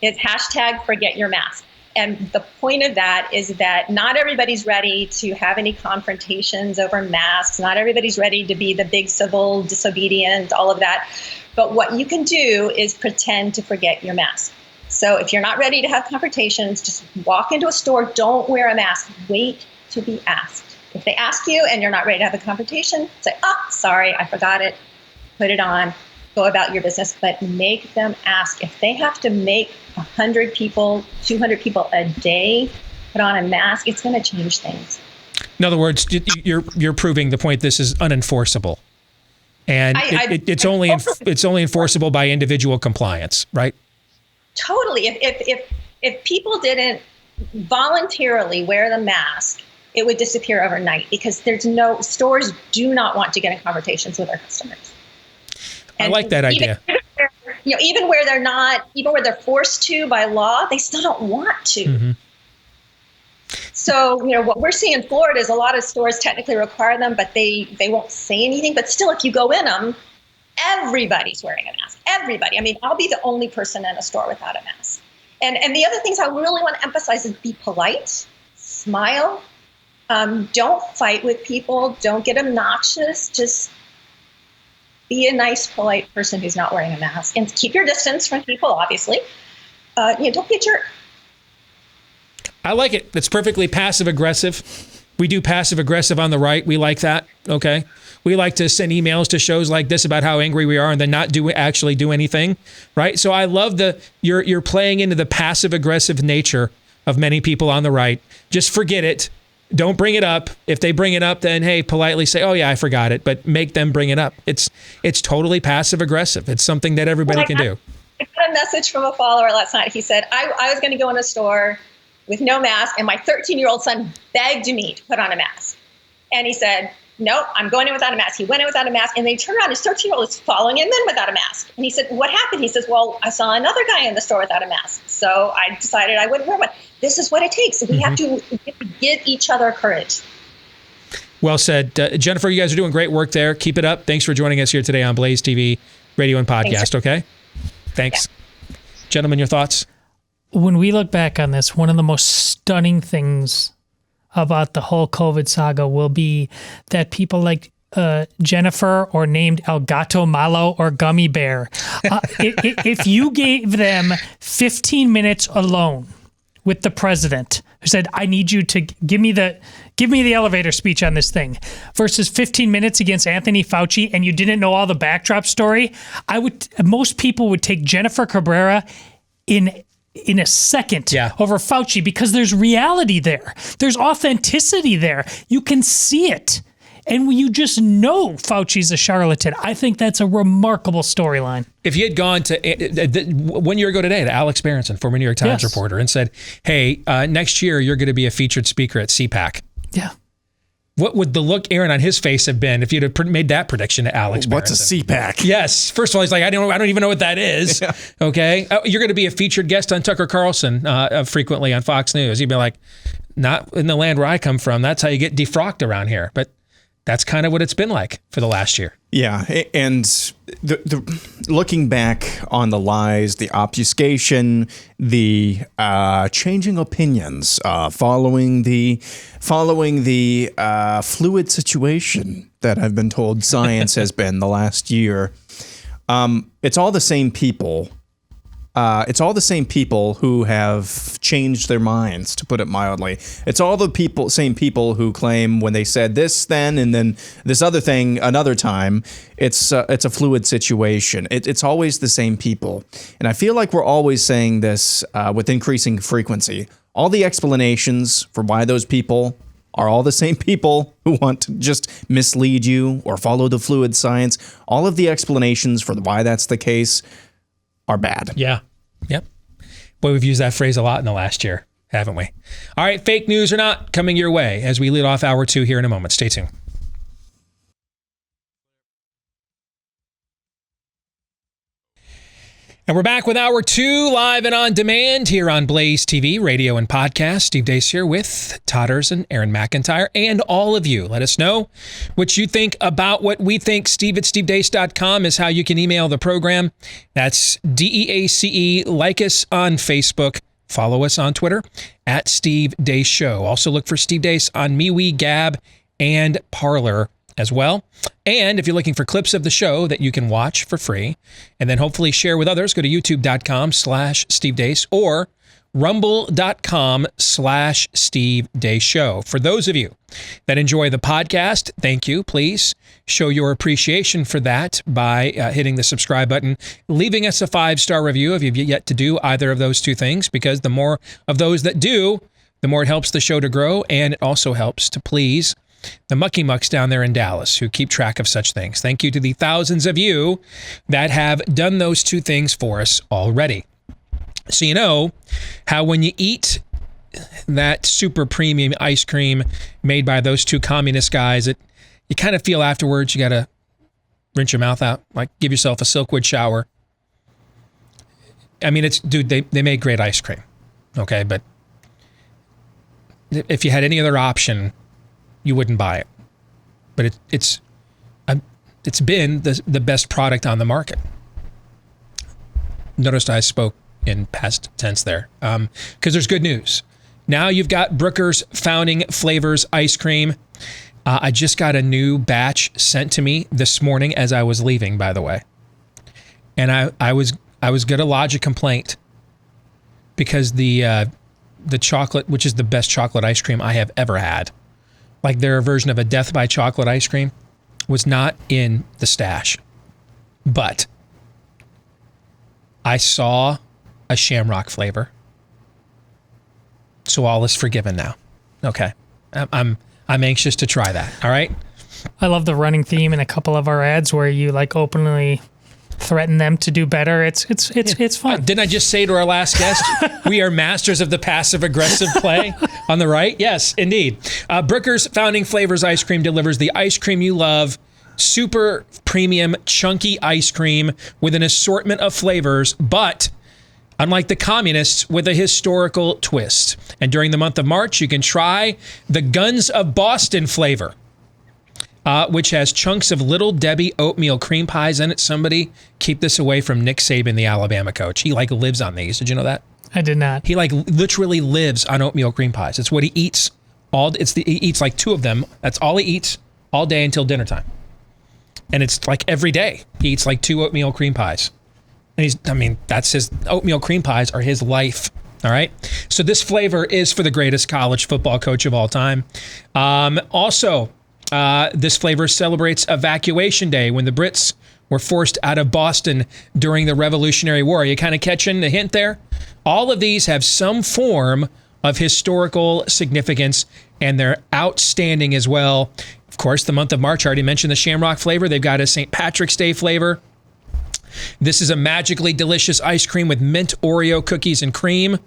is #ForgetYourMask. And the point of that is that not everybody's ready to have any confrontations over masks. Not everybody's ready to be the big civil disobedient, all of that. But what you can do is pretend to forget your mask. So if you're not ready to have confrontations, just walk into a store, don't wear a mask, wait to be asked. If they ask you and you're not ready to have a confrontation, say, sorry, I forgot it, put it on, go about your business, but make them ask. If they have to make 100 people, 200 people a day put on a mask, it's going to change things. In other words, you're proving the point this is unenforceable. And it's only enforceable by individual compliance, right? Totally. If people didn't voluntarily wear the mask, it would disappear overnight because stores do not want to get in confrontations with their customers. And I like that idea. Even where they're forced to by law, they still don't want to. Mm-hmm. So, what we're seeing in Florida is a lot of stores technically require them, but they won't say anything. But still, if you go in them, everybody's wearing a mask. Everybody. I mean, I'll be the only person in a store without a mask. And the other things I really want to emphasize is be polite, smile. Don't fight with people. Don't get obnoxious. Just be a nice, polite person who's not wearing a mask. And keep your distance from people, obviously. Don't be a jerk. I like it. It's perfectly passive-aggressive. We do passive-aggressive on the right. We like that, okay? We like to send emails to shows like this about how angry we are and then not actually do anything, right? So I love you're playing into the passive-aggressive nature of many people on the right. Just forget it. Don't bring it up. If they bring it up, then, hey, politely say, oh, yeah, I forgot it. But make them bring it up. It's totally passive-aggressive. It's something that everybody can do. I got a message from a follower last night. He said, I was going to go in a store with no mask, and my 13-year-old son begged me to put on a mask. And he said, nope, I'm going in without a mask. He went in without a mask, and they turned around. His 13-year-old is following him in without a mask. And he said, what happened? He says, well, I saw another guy in the store without a mask, so I decided I wouldn't wear one. This is what it takes. We have to give each other courage. Well said. Jennifer, you guys are doing great work there. Keep it up. Thanks for joining us here today on Blaze TV, radio and podcast, okay? Thanks. Yeah. Gentlemen, your thoughts? when we look back on this, one of the most stunning things about the whole COVID saga will be that people like Jennifer or named El Gato Malo or Gummy Bear, if you gave them 15 minutes alone with the president who said, I need you to give me the elevator speech on this thing, versus 15 minutes against Anthony Fauci, and you didn't know all the backdrop story, most people would take Jennifer Cabrera in a second over Fauci, because there's reality there. There's authenticity there. You can see it. And you just know Fauci's a charlatan. I think that's a remarkable storyline. If you had gone to 1 year ago today to Alex Berenson, former New York Times reporter, and said, hey, next year you're going to be a featured speaker at CPAC. Yeah. What would the look, Aaron, on his face have been if you'd have made that prediction to Alex Berenson? What's a CPAC? Yes. First of all, he's like, I don't even know what that is. Yeah. Okay. You're going to be a featured guest on Tucker Carlson frequently on Fox News. He'd be like, not in the land where I come from. That's how you get defrocked around here. But that's kind of what it's been like for the last year. Yeah, and the looking back on the lies, the obfuscation, the changing opinions following the fluid situation that I've been told science has been the last year. It's all the same people. It's all the same people who have changed their minds, to put it mildly. It's all the same people who claim when they said this then and then this other thing another time, it's a fluid situation. It's always the same people. And I feel like we're always saying this with increasing frequency. All the explanations for why those people are all the same people who want to just mislead you or follow the fluid science. All of the explanations for why that's the case are bad. Yeah. Yep. Boy, we've used that phrase a lot in the last year, haven't we? All right, fake news or not, coming your way as we lead off hour 2 here in a moment. Stay tuned. And we're back with hour 2, live and on demand here on Blaze TV, radio and podcast. Steve Deace here with Todders and Aaron McIntyre and all of you. Let us know what you think about what we think. Steve at stevedeace.com is how you can email the program. That's DEACE. Like us on Facebook. Follow us on Twitter at Steve Deace Show. Also look for Steve Deace on MeWe, Gab, and Parler as well. And if you're looking for clips of the show that you can watch for free and then hopefully share with others, go to youtube.com/Steve Deace or rumble.com/Steve Deace Show. For those of you that enjoy the podcast, thank you. Please show your appreciation for that by hitting the subscribe button, leaving us a 5-star review if you've yet to do either of those two things, because the more of those that do, the more it helps the show to grow, and it also helps to please the mucky mucks down there in Dallas who keep track of such things. Thank you to the thousands of you that have done those two things for us already. So you know how when you eat that super premium ice cream made by those two communist guys, you kind of feel afterwards you got to rinse your mouth out, like give yourself a Silkwood shower. I mean, they make great ice cream, okay? But if you had any other option, you wouldn't buy it. But it's been the best product on the market. Noticed I spoke in past tense there, because there's good news. Now you've got Brooker's Founding Flavors ice cream. I just got a new batch sent to me this morning as I was leaving, by the way. And I was going to lodge a complaint because the chocolate, which is the best chocolate ice cream I have ever had, like their version of a Death by Chocolate ice cream, was not in the stash. But I saw a shamrock flavor. So all is forgiven now. Okay. I'm anxious to try that. All right. I love the running theme in a couple of our ads where you like openly threaten them to do better. It's fun. Didn't I just say to our last guest, we are masters of the passive aggressive play on the right? Yes, indeed. Brooker's Founding Flavors ice cream delivers the ice cream you love. Super premium, chunky ice cream with an assortment of flavors, but unlike the communists, with a historical twist. And during the month of March, you can try the Guns of Boston flavor, which has chunks of Little Debbie oatmeal cream pies in it. Somebody keep this away from Nick Saban, the Alabama coach. He lives on these. Did you know that? I did not. He like literally lives on oatmeal cream pies. It's what he eats. He eats like 2 of them. That's all he eats all day until dinner time. And it's like every day he eats like 2 oatmeal cream pies. And that's his oatmeal cream pies are his life. All right. So this flavor is for the greatest college football coach of all time. Also, this flavor celebrates Evacuation Day when the Brits were forced out of Boston during the Revolutionary War. Are you kind of catching the hint there? All of these have some form of historical significance, and they're outstanding as well. Of course, the month of March, I already mentioned the Shamrock flavor. They've got a St. Patrick's Day flavor. This is a magically delicious ice cream with mint Oreo cookies and cream,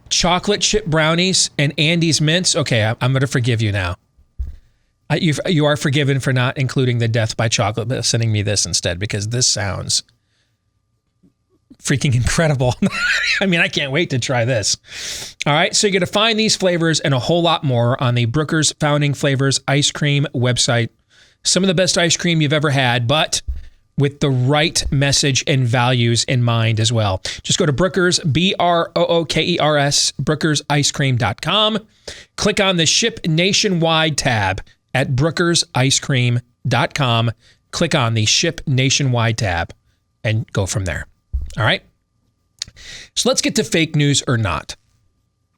chocolate chip brownies, and Andes mints. Okay, I'm going to forgive you now. You are forgiven for not including the Death by Chocolate, but sending me this instead, because this sounds freaking incredible. I can't wait to try this. All right, so you're going to find these flavors and a whole lot more on the Brooker's Founding Flavors ice cream website. Some of the best ice cream you've ever had, but with the right message and values in mind as well. Just go to Brooker's, Brookers, brookersicecream.com. Click on the Ship Nationwide tab at brookersicecream.com. Click on the Ship Nationwide tab and go from there. All right? So let's get to fake news or not.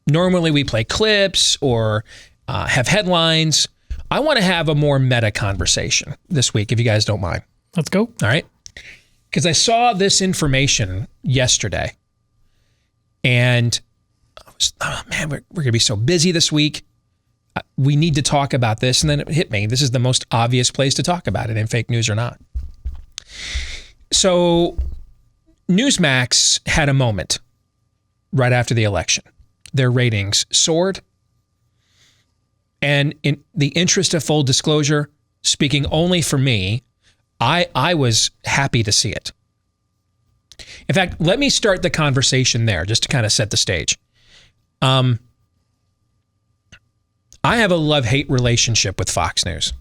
Normally we play clips or have headlines. I want to have a more meta conversation this week, if you guys don't mind. Let's go. All right. Because I saw this information yesterday and I was, we're going to be so busy this week. We need to talk about this. And then it hit me. This is the most obvious place to talk about it in fake news or not. So Newsmax had a moment right after the election. Their ratings soared. And in the interest of full disclosure, speaking only for me, I was happy to see it. In fact, let me start the conversation there just to kind of set the stage. I have a love-hate relationship with Fox News.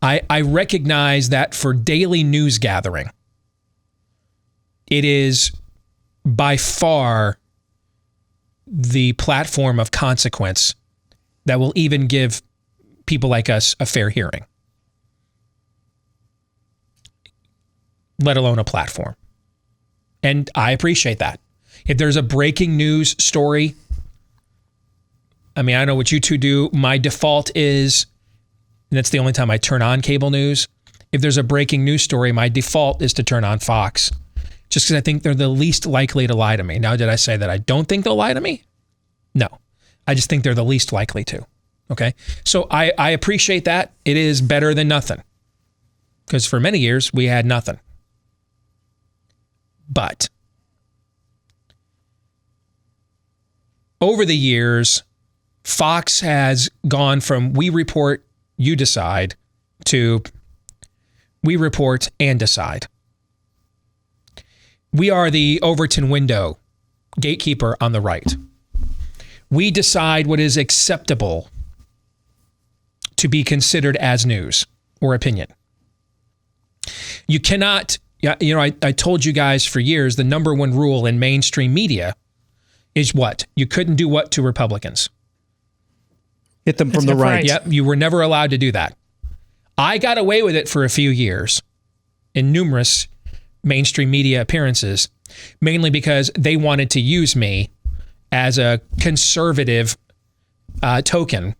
I recognize that for daily news gathering, it is by far the platform of consequence that will even give people like us a fair hearing, let alone a platform. And I appreciate that. If there's a breaking news story, I know what you two do. My default is, and that's the only time I turn on cable news. If there's a breaking news story, my default is to turn on Fox, just because I think they're the least likely to lie to me. Now, did I say that I don't think they'll lie to me? No. I just think they're the least likely to. Okay? So I appreciate that. It is better than nothing. Because for many years, we had nothing. But over the years, Fox has gone from we report, you decide, to we report and decide. We are the Overton window, gatekeeper on the right. We decide what is acceptable to be considered as news or opinion. You cannot, I told you guys for years, the number one rule in mainstream media is what? You couldn't do what to Republicans? Hit them from the right. Yep, you were never allowed to do that. I got away with it for a few years in numerous mainstream media appearances, mainly because they wanted to use me as a conservative token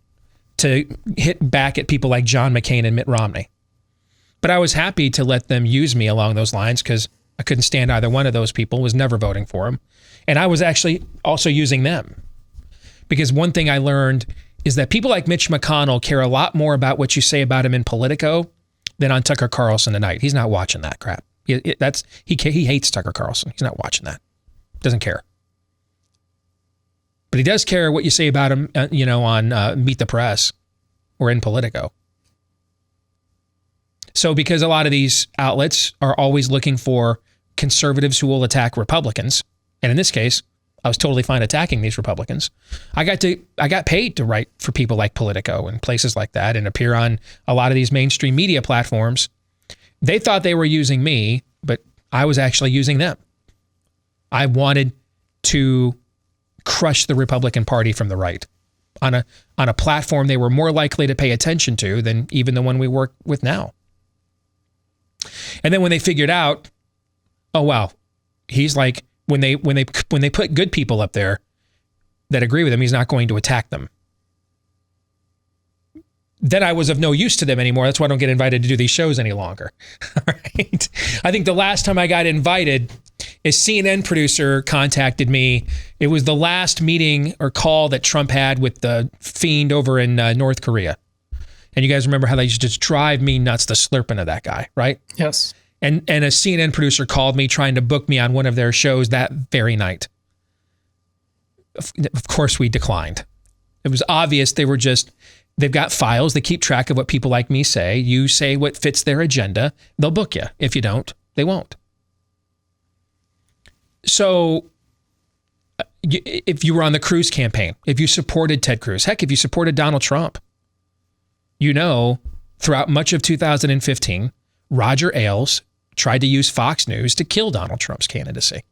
to hit back at people like John McCain and Mitt Romney. But I was happy to let them use me along those lines because I couldn't stand either one of those people, was never voting for them. And I was actually also using them. Because one thing I learned is that people like Mitch McConnell care a lot more about what you say about him in Politico than on Tucker Carlson tonight. He's not watching that crap. He hates Tucker Carlson. He's not watching that. Doesn't care. But he does care what you say about him, on Meet the Press or in Politico. So because a lot of these outlets are always looking for conservatives who will attack Republicans, and in this case, I was totally fine attacking these Republicans. I got paid to write for people like Politico and places like that and appear on a lot of these mainstream media platforms. They thought they were using me, but I was actually using them. I wanted to crush the Republican Party from the right on a platform they were more likely to pay attention to than even the one we work with now. And then when they figured out, oh wow, he's like, when they put good people up there that agree with him, he's not going to attack them. Then I was of no use to them anymore. That's why I don't get invited to do these shows any longer. Right? I think the last time I got invited, a CNN producer contacted me. It was the last meeting or call that Trump had with the fiend over in North Korea. And you guys remember how they used to just drive me nuts, the slurping of that guy, right? Yes. And a CNN producer called me trying to book me on one of their shows that very night. Of course, we declined. It was obvious they've got files. They keep track of what people like me say. You say what fits their agenda, they'll book you. If you don't, they won't. So if you were on the Cruz campaign, if you supported Ted Cruz, heck, if you supported Donald Trump, you know, throughout much of 2015, Roger Ailes tried to use Fox News to kill Donald Trump's candidacy.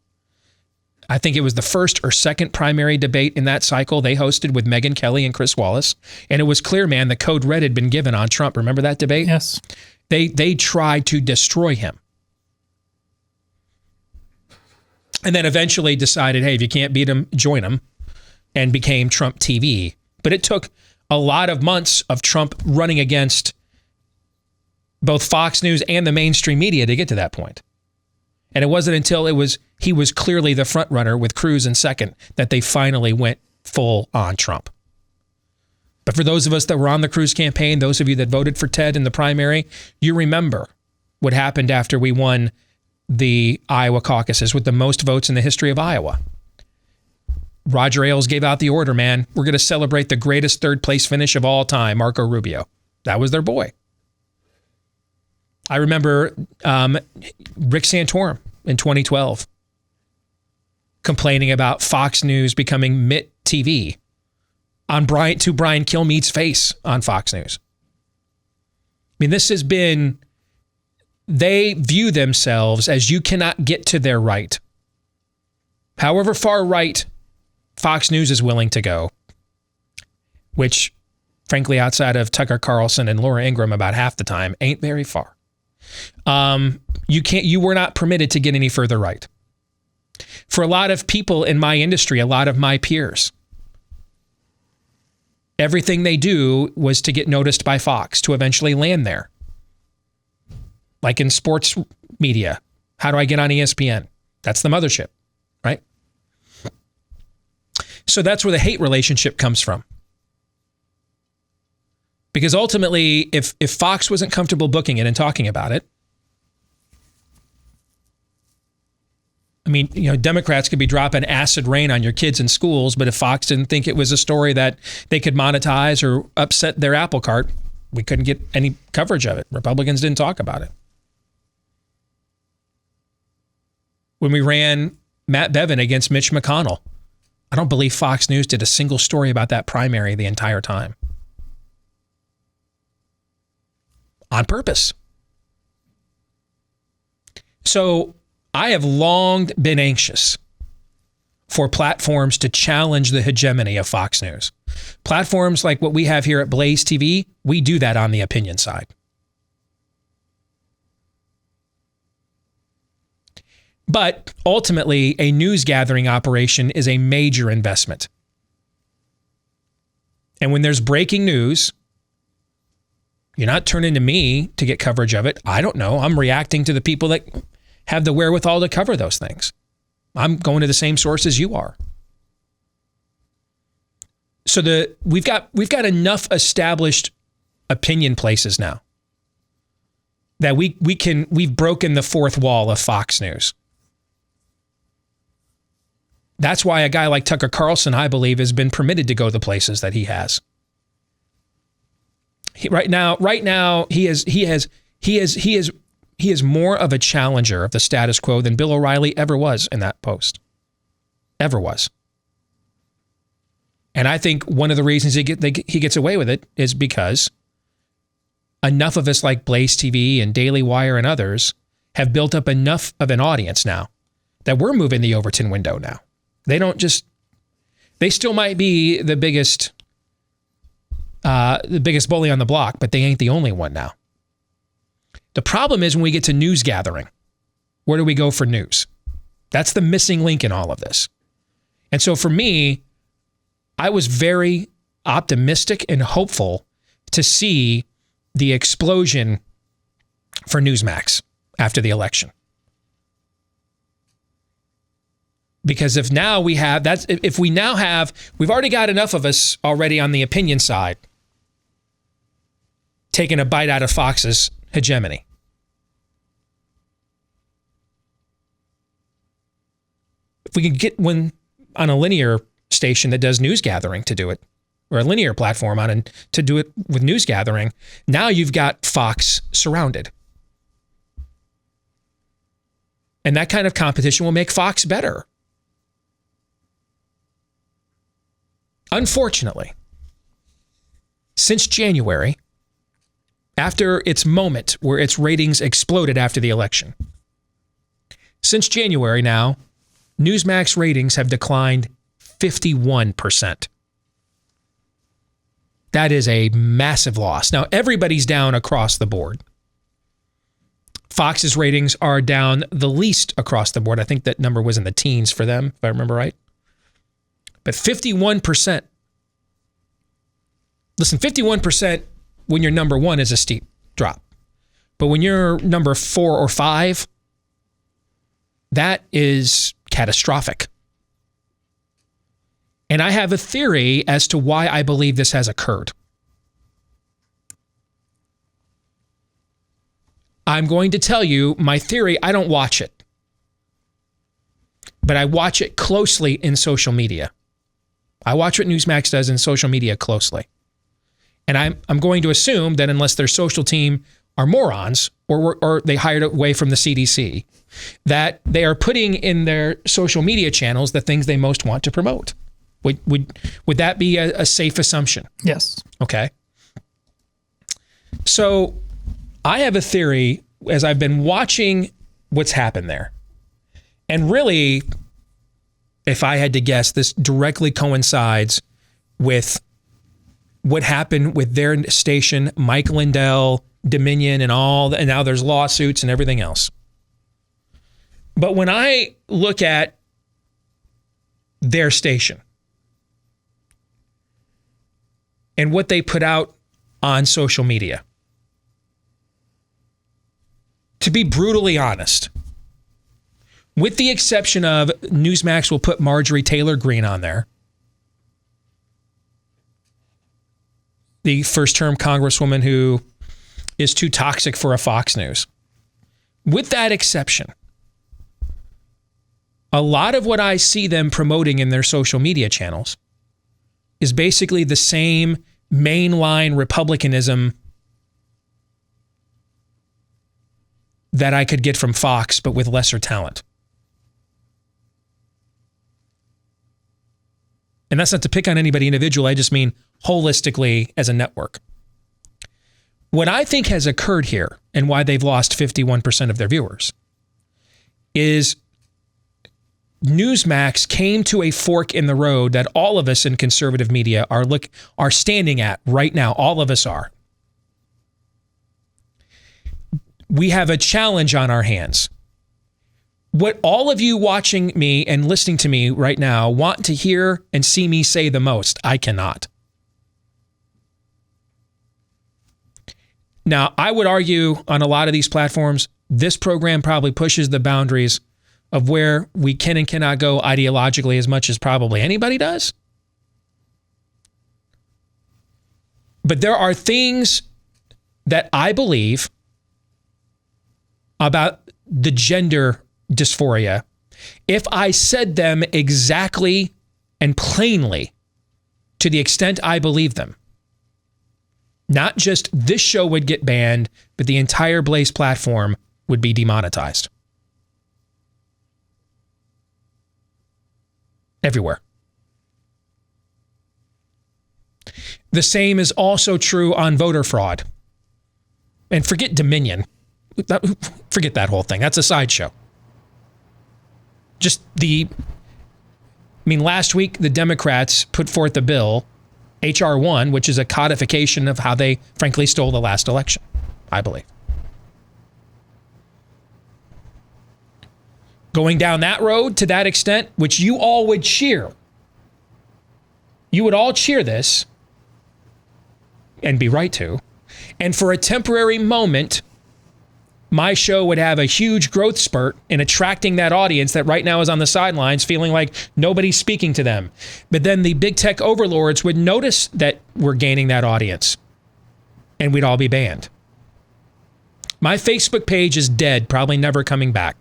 I think it was the first or second primary debate in that cycle they hosted with Megyn Kelly and Chris Wallace. And it was clear, man, the code red had been given on Trump. Remember that debate? Yes. They tried to destroy him. And then eventually decided, hey, if you can't beat him, join him, and became Trump TV. But it took a lot of months of Trump running against both Fox News and the mainstream media to get to that point. And it wasn't until he was clearly the front runner with Cruz in second that they finally went full on Trump. But for those of us that were on the Cruz campaign, those of you that voted for Ted in the primary, you remember what happened after we won the Iowa caucuses with the most votes in the history of Iowa. Roger Ailes gave out the order, man. We're going to celebrate the greatest third place finish of all time, Marco Rubio. That was their boy. I remember Rick Santorum in 2012 complaining about Fox News becoming Mitt TV on Brian Kilmeade's face on Fox News. I mean, this has been, they view themselves as you cannot get to their right. However far right Fox News is willing to go, which frankly outside of Tucker Carlson and Laura Ingraham about half the time ain't very far. You were not permitted to get any further right. For a lot of people in my industry, a lot of my peers, everything they do was to get noticed by Fox, to eventually land there. Like in sports media, how do I get on ESPN? That's the mothership, right? So that's where the hate relationship comes from. Because ultimately, if Fox wasn't comfortable booking it and talking about it, I mean, you know, Democrats could be dropping acid rain on your kids in schools, but if Fox didn't think it was a story that they could monetize or upset their apple cart, we couldn't get any coverage of it. Republicans didn't talk about it. When we ran Matt Bevin against Mitch McConnell, I don't believe Fox News did a single story about that primary the entire time. On purpose. So I have long been anxious for platforms to challenge the hegemony of Fox News. Platforms like what we have here at BlazeTV, we do that on the opinion side. But ultimately, a news gathering operation is a major investment. And when there's breaking news, you're not turning to me to get coverage of it. I don't know. I'm reacting to the people that have the wherewithal to cover those things. I'm going to the same sources you are. So we've got enough established opinion places now that we've broken the fourth wall of Fox News. That's why a guy like Tucker Carlson, I believe, has been permitted to go the places that he has. Right now, he is more of a challenger of the status quo than Bill O'Reilly ever was in that post. Ever was. And I think one of the reasons he gets away with it is because enough of us like BlazeTV and Daily Wire and others have built up enough of an audience now that we're moving the Overton window now. They still might be the biggest bully on the block, but they ain't the only one now. The problem is when we get to news gathering, where do we go for news? That's the missing link in all of this. And so for me, I was very optimistic and hopeful to see the explosion for Newsmax after the election. Because if now we have that's if we now have we've already got enough of us already on the opinion side taking a bite out of Fox's hegemony. If we can get one on a linear station that does news gathering to do it, or a linear platform to do it with news gathering, now you've got Fox surrounded. And that kind of competition will make Fox better. Unfortunately, since January, after its moment where its ratings exploded after the election, since January now, Newsmax ratings have declined 51%. That is a massive loss. Now, everybody's down across the board. Fox's ratings are down the least across the board. I think that number was in the teens for them, if I remember right. But 51%. Listen, 51% when you're number one is a steep drop. But when you're number 4 or 5, that is catastrophic. And I have a theory as to why I believe this has occurred. I'm going to tell you my theory. I don't watch it, but I watch it closely in social media. I watch what Newsmax does in social media closely. And I'm going to assume that unless their social team are morons or they hired away from the CDC, that they are putting in their social media channels the things they most want to promote. Would that be a safe assumption? Yes. Okay. So I have a theory as I've been watching what's happened there. And really, if I had to guess, this directly coincides with what happened with their station, Mike Lindell, Dominion, and now there's lawsuits and everything else. But when I look at their station and what they put out on social media, to be brutally honest, with the exception of Newsmax will put Marjorie Taylor Greene on there, the first-term congresswoman who is too toxic for a Fox News. With that exception, a lot of what I see them promoting in their social media channels is basically the same mainline Republicanism that I could get from Fox, but with lesser talent. And that's not to pick on anybody individual. I just mean holistically as a network. What I think has occurred here and why they've lost 51% of their viewers is Newsmax came to a fork in the road that all of us in conservative media are standing at right now. All of us are. We have a challenge on our hands. What all of you watching me and listening to me right now want to hear and see me say the most, I cannot. Now, I would argue on a lot of these platforms, this program probably pushes the boundaries of where we can and cannot go ideologically as much as probably anybody does. But there are things that I believe about the gender dysphoria, if I said them exactly and plainly to the extent I believe them, not just this show would get banned, but the entire Blaze platform would be demonetized. Everywhere. The same is also true on voter fraud. And forget Dominion. Forget that whole thing. That's a sideshow. last week the Democrats put forth a bill, H.R. 1, which is a codification of how they frankly stole the last election, I believe. Going down that road to that extent, which you all would cheer. You would all cheer this, and be right to. And for a temporary moment, my show would have a huge growth spurt in attracting that audience that right now is on the sidelines feeling like nobody's speaking to them. But then the big tech overlords would notice that we're gaining that audience, and we'd all be banned. My Facebook page is dead, probably never coming back.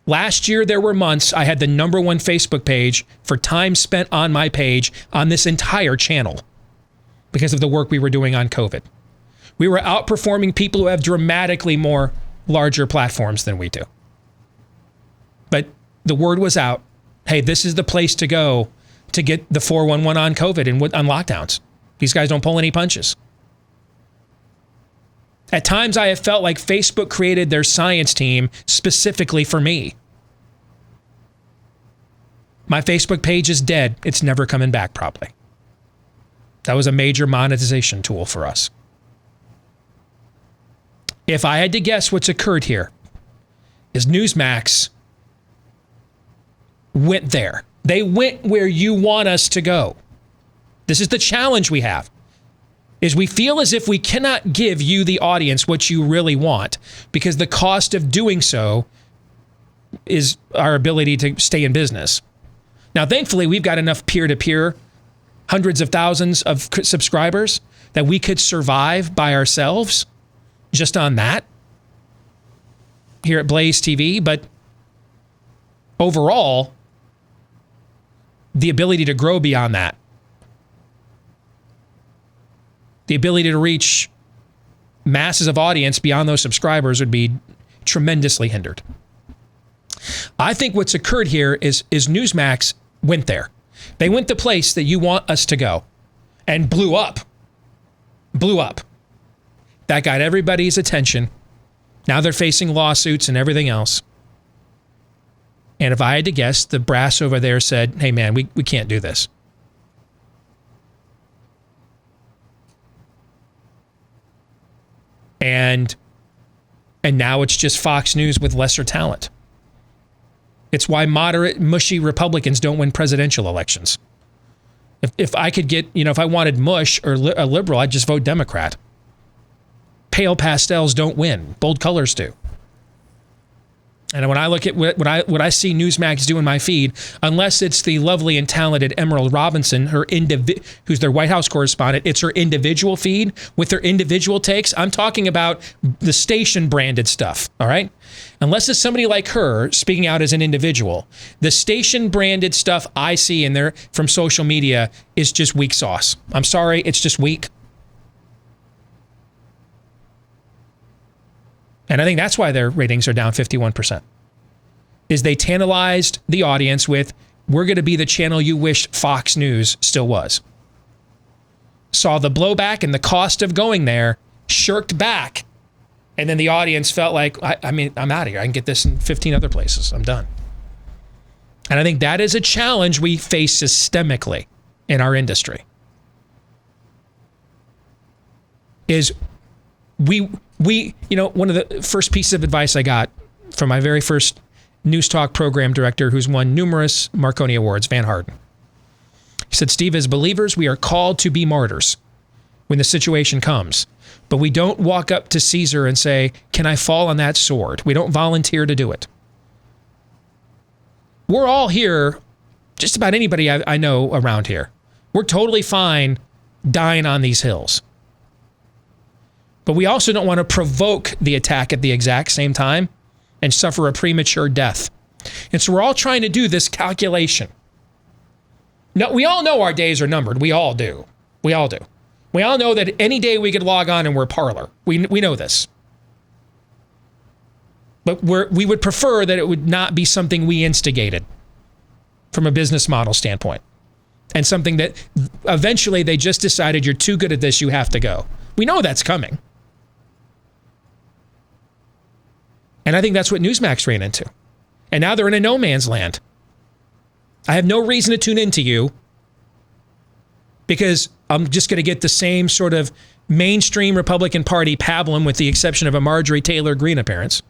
Last year, there were months I had the #1 Facebook page for time spent on my page on this entire channel because of the work we were doing on COVID. We were outperforming people who have dramatically more larger platforms than we do. But the word was out, hey, this is the place to go to get the 411 on COVID and on lockdowns. These guys don't pull any punches. At times, I have felt like Facebook created their science team specifically for me. My Facebook page is dead. It's never coming back, probably. That was a major monetization tool for us. If I had to guess what's occurred here, is Newsmax went there. They went where you want us to go. This is the challenge we have. Is we feel as if we cannot give you, the audience, what you really want because the cost of doing so is our ability to stay in business. Now, thankfully, we've got enough peer-to-peer, hundreds of thousands of subscribers that we could survive by ourselves just on that here at BlazeTV. But overall, the ability to grow beyond that, the ability to reach masses of audience beyond those subscribers would be tremendously hindered. I think what's occurred here is Newsmax went there. They went the place that you want us to go and blew up. Blew up. That got everybody's attention. Now they're facing lawsuits and everything else. And if I had to guess, the brass over there said, hey man, we can't do this. And now it's just Fox News with lesser talent. It's why moderate, mushy Republicans don't win presidential elections. If I could get, if I wanted mush or a liberal, I'd just vote Democrat. Pale pastels don't win. Bold colors do. And when I look at what I see Newsmax do in my feed, unless it's the lovely and talented Emerald Robinson, who's their White House correspondent, it's her individual feed with her individual takes. I'm talking about the station branded stuff, all right? Unless it's somebody like her speaking out as an individual, the station branded stuff I see in there from social media is just weak sauce. I'm sorry, it's just weak. And I think that's why their ratings are down 51%. Is they tantalized the audience with, we're going to be the channel you wished Fox News still was. Saw the blowback and the cost of going there, shirked back, and then the audience felt like, I'm out of here. I can get this in 15 other places. I'm done. And I think that is a challenge we face systemically in our industry. Is we one of the first pieces of advice I got from my very first news talk program director who's won numerous Marconi Awards, Van Harden. He said, Steve, as believers, we are called to be martyrs when the situation comes, but we don't walk up to Caesar and say, can I fall on that sword? We don't volunteer to do it. We're all here, just about anybody I know around here. We're totally fine dying on these hills. But we also don't want to provoke the attack at the exact same time and suffer a premature death. And so we're all trying to do this calculation. No, we all know our days are numbered. We all do. We all do. We all know that any day we could log on and we're parlor. We know this. But we would prefer that it would not be something we instigated from a business model standpoint. And something that eventually they just decided, you're too good at this, you have to go. We know that's coming. And I think that's what Newsmax ran into. And now they're in a no man's land. I have no reason to tune into you because I'm just going to get the same sort of mainstream Republican Party pablum with the exception of a Marjorie Taylor Greene appearance.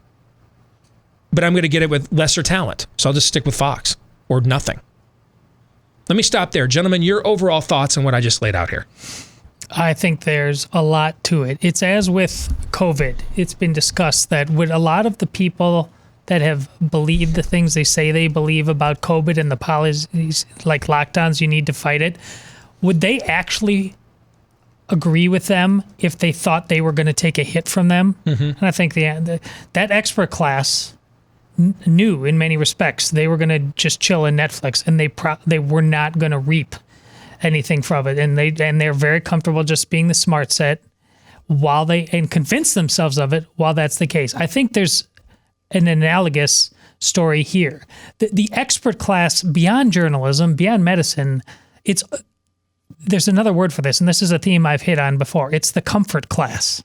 But I'm going to get it with lesser talent. So I'll just stick with Fox or nothing. Let me stop there. Gentlemen, your overall thoughts on what I just laid out here. I think there's a lot to it. It's as with COVID. It's been discussed that with a lot of the people that have believed the things they say they believe about COVID and the policies like lockdowns, you need to fight it, would they actually agree with them if they thought they were going to take a hit from them? Mm-hmm. And I think that expert class knew in many respects they were going to just chill in Netflix, and they were not going to reap anything from it, and they're very comfortable just being the smart set and convince themselves of it while that's the case. I think there's an analogous story here. The expert class beyond journalism, beyond medicine, there's another word for this, and this is a theme I've hit on before. It's the comfort class.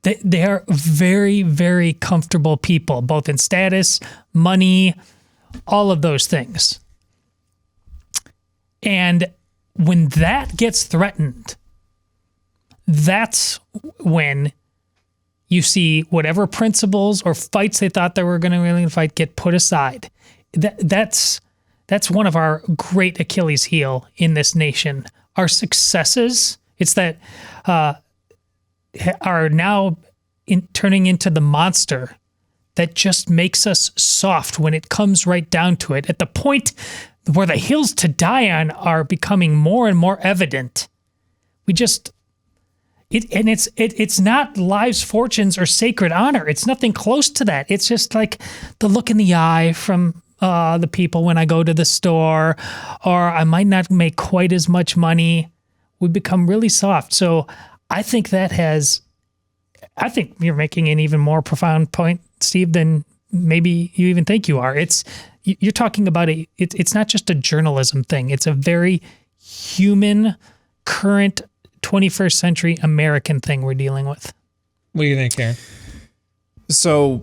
They are very, very comfortable people, both in status, money, all of those things. And when that gets threatened, that's when you see whatever principles or fights they thought they were going to really fight get put aside. That's one of our great Achilles heel in this nation. Our successes, it's that are now turning into the monster that just makes us soft when it comes right down to it. At the point where the hills to die on are becoming more and more evident, it's not lives, fortunes, or sacred honor. It's nothing close to that. It's just like the look in the eye from the people when I go to the store, or I might not make quite as much money. We become really soft. So I think I think you're making an even more profound point, Steve, than maybe you even think you are. You're talking about it's not just a journalism thing. It's a very human, current 21st century American thing we're dealing with. What do you think, Aaron? So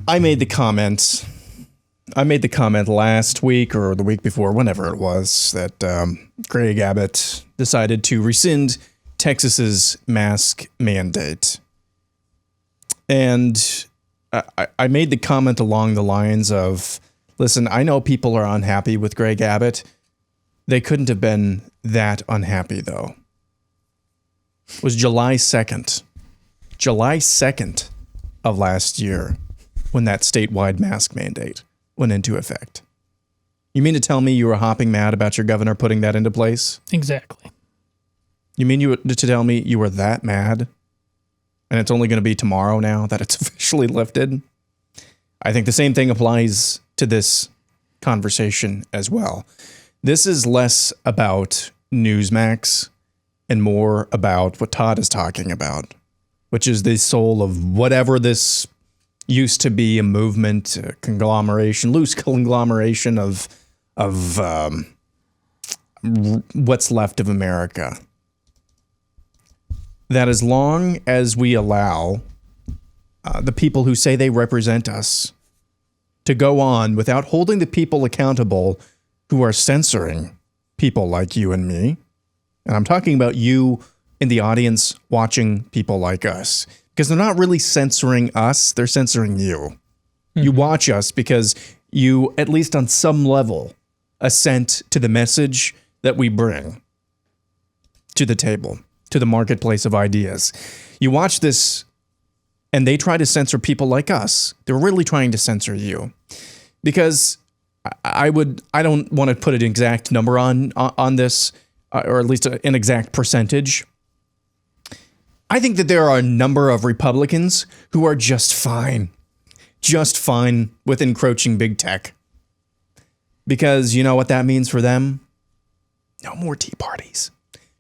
I made the comment last week or the week before, whenever it was, that Greg Abbott decided to rescind Texas's mask mandate. And I made the comment along the lines of, listen, I know people are unhappy with Greg Abbott. They couldn't have been that unhappy, though. It was July 2nd of last year when that statewide mask mandate went into effect. You mean to tell me you were hopping mad about your governor putting that into place? Exactly. You mean to tell me you were that mad? And it's only going to be tomorrow now that it's officially lifted? I think the same thing applies to this conversation as well. This is less about Newsmax and more about what Todd is talking about, which is the soul of whatever this used to be, a movement, a conglomeration, loose conglomeration of what's left of America. That as long as we allow the people who say they represent us to go on without holding the people accountable who are censoring people like you and me, and I'm talking about you in the audience watching people like us, because they're not really censoring us, they're censoring you. Mm-hmm. You watch us because you, at least on some level, assent to the message that we bring to the table, to the marketplace of ideas. You watch this and they try to censor people like us. They're really trying to censor you. Because I don't want to put an exact number on this, or at least an exact percentage. I think that there are a number of Republicans who are just fine with encroaching big tech. Because you know what that means for them? No more Tea Parties.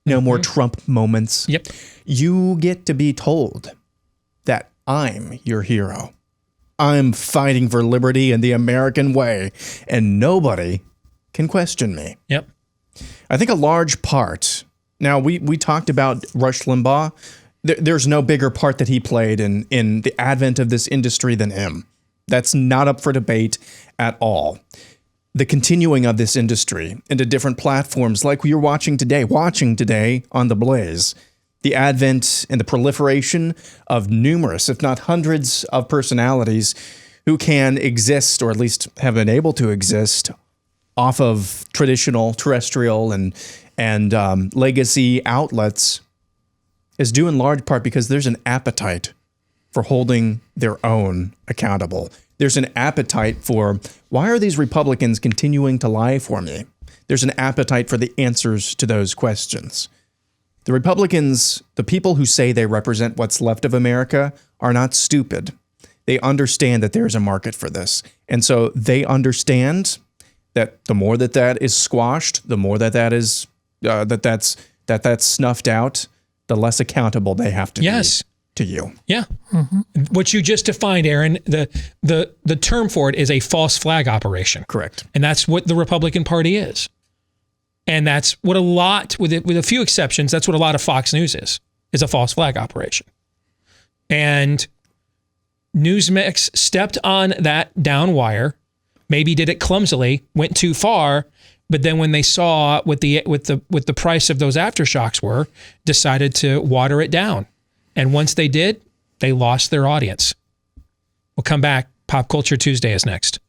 No more Trump moments. Yep. You get to be told that I'm your hero. I'm fighting for liberty and the American way, and nobody can question me. Yep. I think a large part, now we talked about Rush Limbaugh. There's no bigger part that he played in the advent of this industry than him. That's not up for debate at all. The continuing of this industry into different platforms like you're watching today on The Blaze, the advent and the proliferation of numerous, if not hundreds, of personalities who can exist, or at least have been able to exist, off of traditional terrestrial and legacy outlets, is due in large part because there's an appetite for holding their own accountable. There's an appetite for, why are these Republicans continuing to lie for me? There's an appetite for the answers to those questions. The Republicans, the people who say they represent what's left of America, are not stupid. They understand that there's a market for this. And so they understand that the more that is squashed, the more that's snuffed out, the less accountable they have to be to you. Yeah. What you just defined, Aaron, the term for it is a false flag operation. Correct. And that's what the Republican Party is. And that's what with a few exceptions, that's what a lot of Fox News is a false flag operation. And Newsmax stepped on that down wire, maybe did it clumsily, went too far, but then when they saw what the price of those aftershocks were, decided to water it down. And once they did, they lost their audience. We'll come back. Pop Culture Tuesday is next.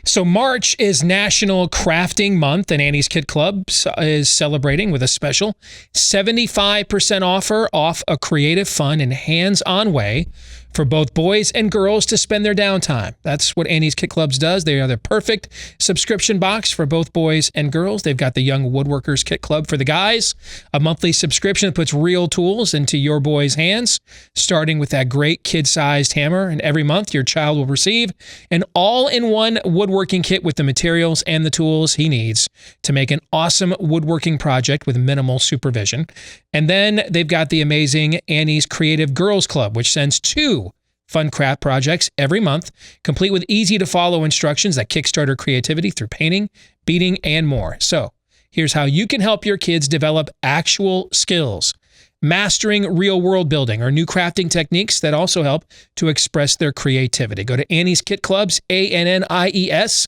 So March is National Crafting Month, and Annie's Kit Clubs is celebrating with a special 75% offer off a creative, fun, and hands-on way for both boys and girls to spend their downtime. That's what Annie's Kit Clubs does. They are the perfect subscription box for both boys and girls. They've got the Young Woodworkers Kit Club for the guys, a monthly subscription that puts real tools into your boy's hands, starting with that great kid-sized hammer. And every month, your child will receive an all-in-one woodworking kit with the materials and the tools he needs to make an awesome woodworking project with minimal supervision. And then they've got the amazing Annie's Creative Girls Club, which sends 2 fun craft projects every month, complete with easy-to-follow instructions that kickstart her creativity through painting, beading, and more. So here's how you can help your kids develop actual skills, mastering real world building or new crafting techniques that also help to express their creativity. Go to Annie's Kit Clubs, ANNIES,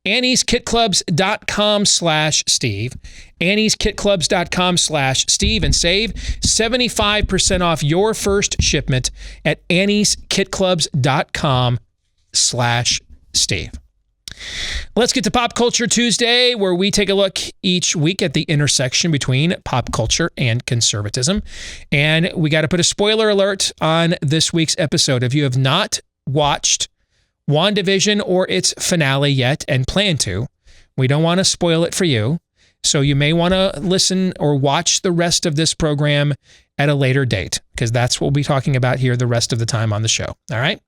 Annie'sKitClubs.com/Steve, Annie'sKitClubs.com/Steve, and save 75% off your first shipment at Annie'sKitClubs.com/Steve. Let's get to Pop Culture Tuesday, where we take a look each week at the intersection between pop culture and conservatism. And we got to put a spoiler alert on this week's episode. If you have not watched WandaVision or its finale yet and plan to, we don't want to spoil it for you. So you may want to listen or watch the rest of this program at a later date, because that's what we'll be talking about here the rest of the time on the show. All right?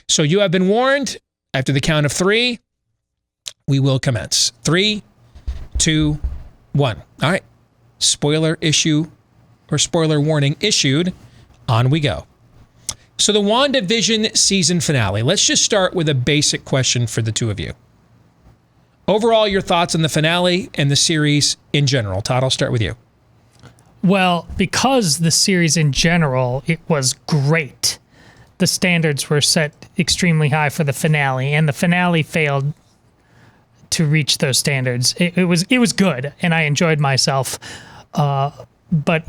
So you have been warned. After the count of 3, we will commence. 3, 2, 1. All right. Spoiler warning issued. On we go. So the WandaVision season finale. Let's just start with a basic question for the two of you. Overall, your thoughts on the finale and the series in general. Todd, I'll start with you. Well, because the series in general, it was great. The standards were set extremely high for the finale, and the finale failed to reach those standards. It was good, and I enjoyed myself, but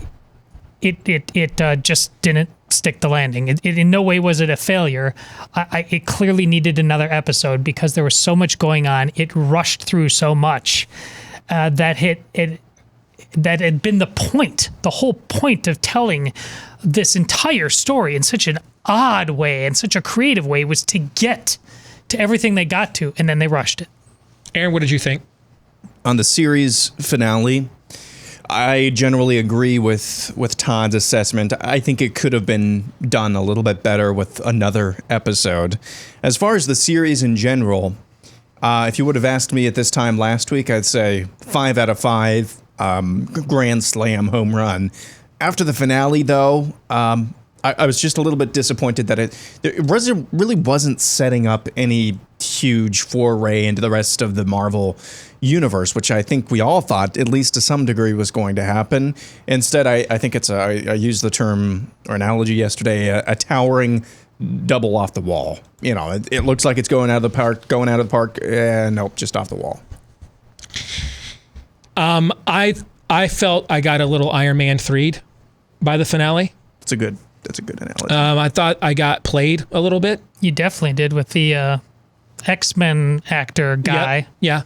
it just didn't stick the landing. It in no way was it a failure. It clearly needed another episode because there was so much going on. It rushed through so much that had been the whole point of telling this entire story in such an odd way and such a creative way was to get to everything they got to, and then they rushed it. Aaron, what did you think? On the series finale, I generally agree with Todd's assessment. I think it could have been done a little bit better with another episode. As far as the series in general, if you would have asked me at this time last week, I'd say 5 out of 5, grand slam, home run. After the finale, though, I was just a little bit disappointed that it really wasn't setting up any huge foray into the rest of the Marvel universe, which I think we all thought, at least to some degree, was going to happen. Instead, I think it's I used the term or analogy yesterday, a towering double off the wall. You know, it looks like it's going out of the park, and nope, just off the wall. I felt I got a little Iron Man 3'd by the finale. That's a good analogy. I thought I got played a little bit. You definitely did with the X-Men actor guy. Yeah.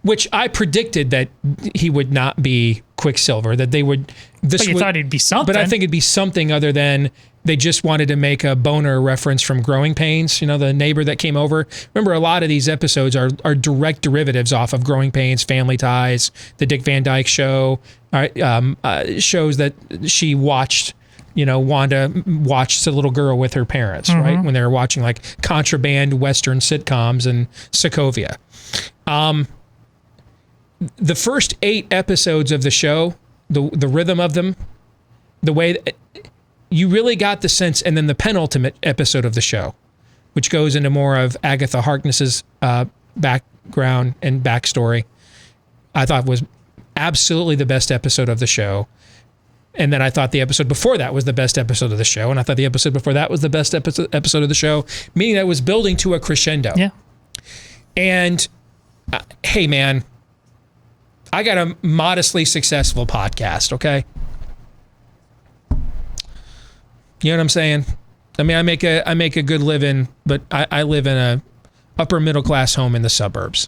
Which I predicted that he would not be Quicksilver, that they would... But you thought he'd be something. But I think it'd be something other than they just wanted to make a boner reference from Growing Pains, you know, the neighbor that came over. Remember, a lot of these episodes are direct derivatives off of Growing Pains, Family Ties, the Dick Van Dyke Show, shows that she watched. You know, Wanda watched a little girl with her parents, right? When they were watching like contraband Western sitcoms in Sokovia. The first 8 episodes of the show, the rhythm of them, the way you really got the sense, and then the penultimate episode of the show, which goes into more of Agatha Harkness's background and backstory, I thought was absolutely the best episode of the show. And then I thought the episode before that was the best episode of the show. And I thought the episode before that was the best episode of the show, meaning that it was building to a crescendo. Yeah. And hey, man, I got a modestly successful podcast, okay? You know what I'm saying? I mean, I make a good living, but I live in a upper middle class home in the suburbs.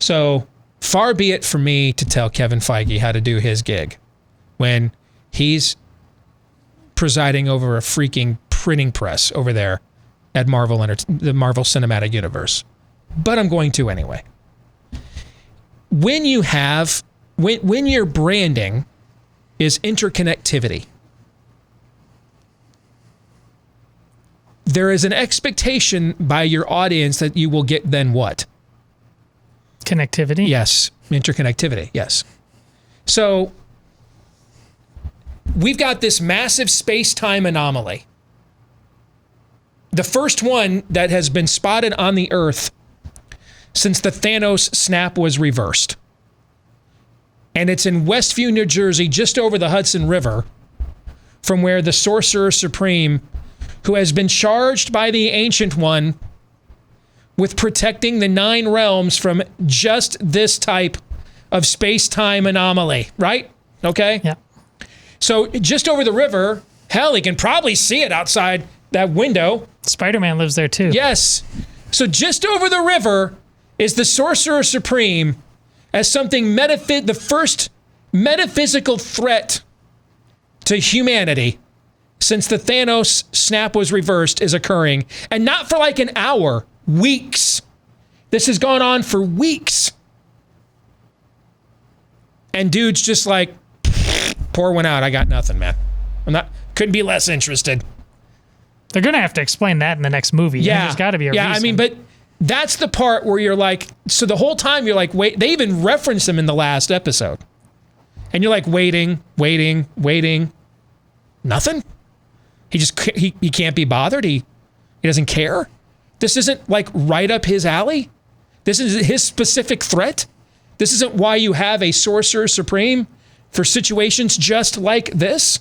So far be it from me to tell Kevin Feige how to do his gig when he's presiding over a freaking printing press over there at the Marvel Cinematic Universe. But I'm going to anyway. When your branding is interconnectivity, there is an expectation by your audience that you will get then what? Connectivity? Yes. Interconnectivity. Yes. So we've got this massive space-time anomaly. The first one that has been spotted on the Earth since the Thanos snap was reversed. And it's in Westview, New Jersey, just over the Hudson River, from where the Sorcerer Supreme, who has been charged by the Ancient One with protecting the 9 realms from just this type of space-time anomaly, right? Okay? Yeah. So just over the river, hell, he can probably see it outside that window. Spider-Man lives there too. Yes. So just over the river is the Sorcerer Supreme as something the first metaphysical threat to humanity since the Thanos snap was reversed is occurring. And not for like an hour, weeks. This has gone on for weeks. And dude's just like, pour one out. I got nothing, man. Couldn't be less interested. They're going to have to explain that in the next movie. Yeah. There's got to be a reason. I mean, but that's the part where you're like, so the whole time you're like, wait, they even referenced him in the last episode. And you're like, waiting. Nothing? He can't be bothered. He doesn't care. This isn't like right up his alley. This is his specific threat. This isn't why you have a Sorcerer Supreme for situations just like this.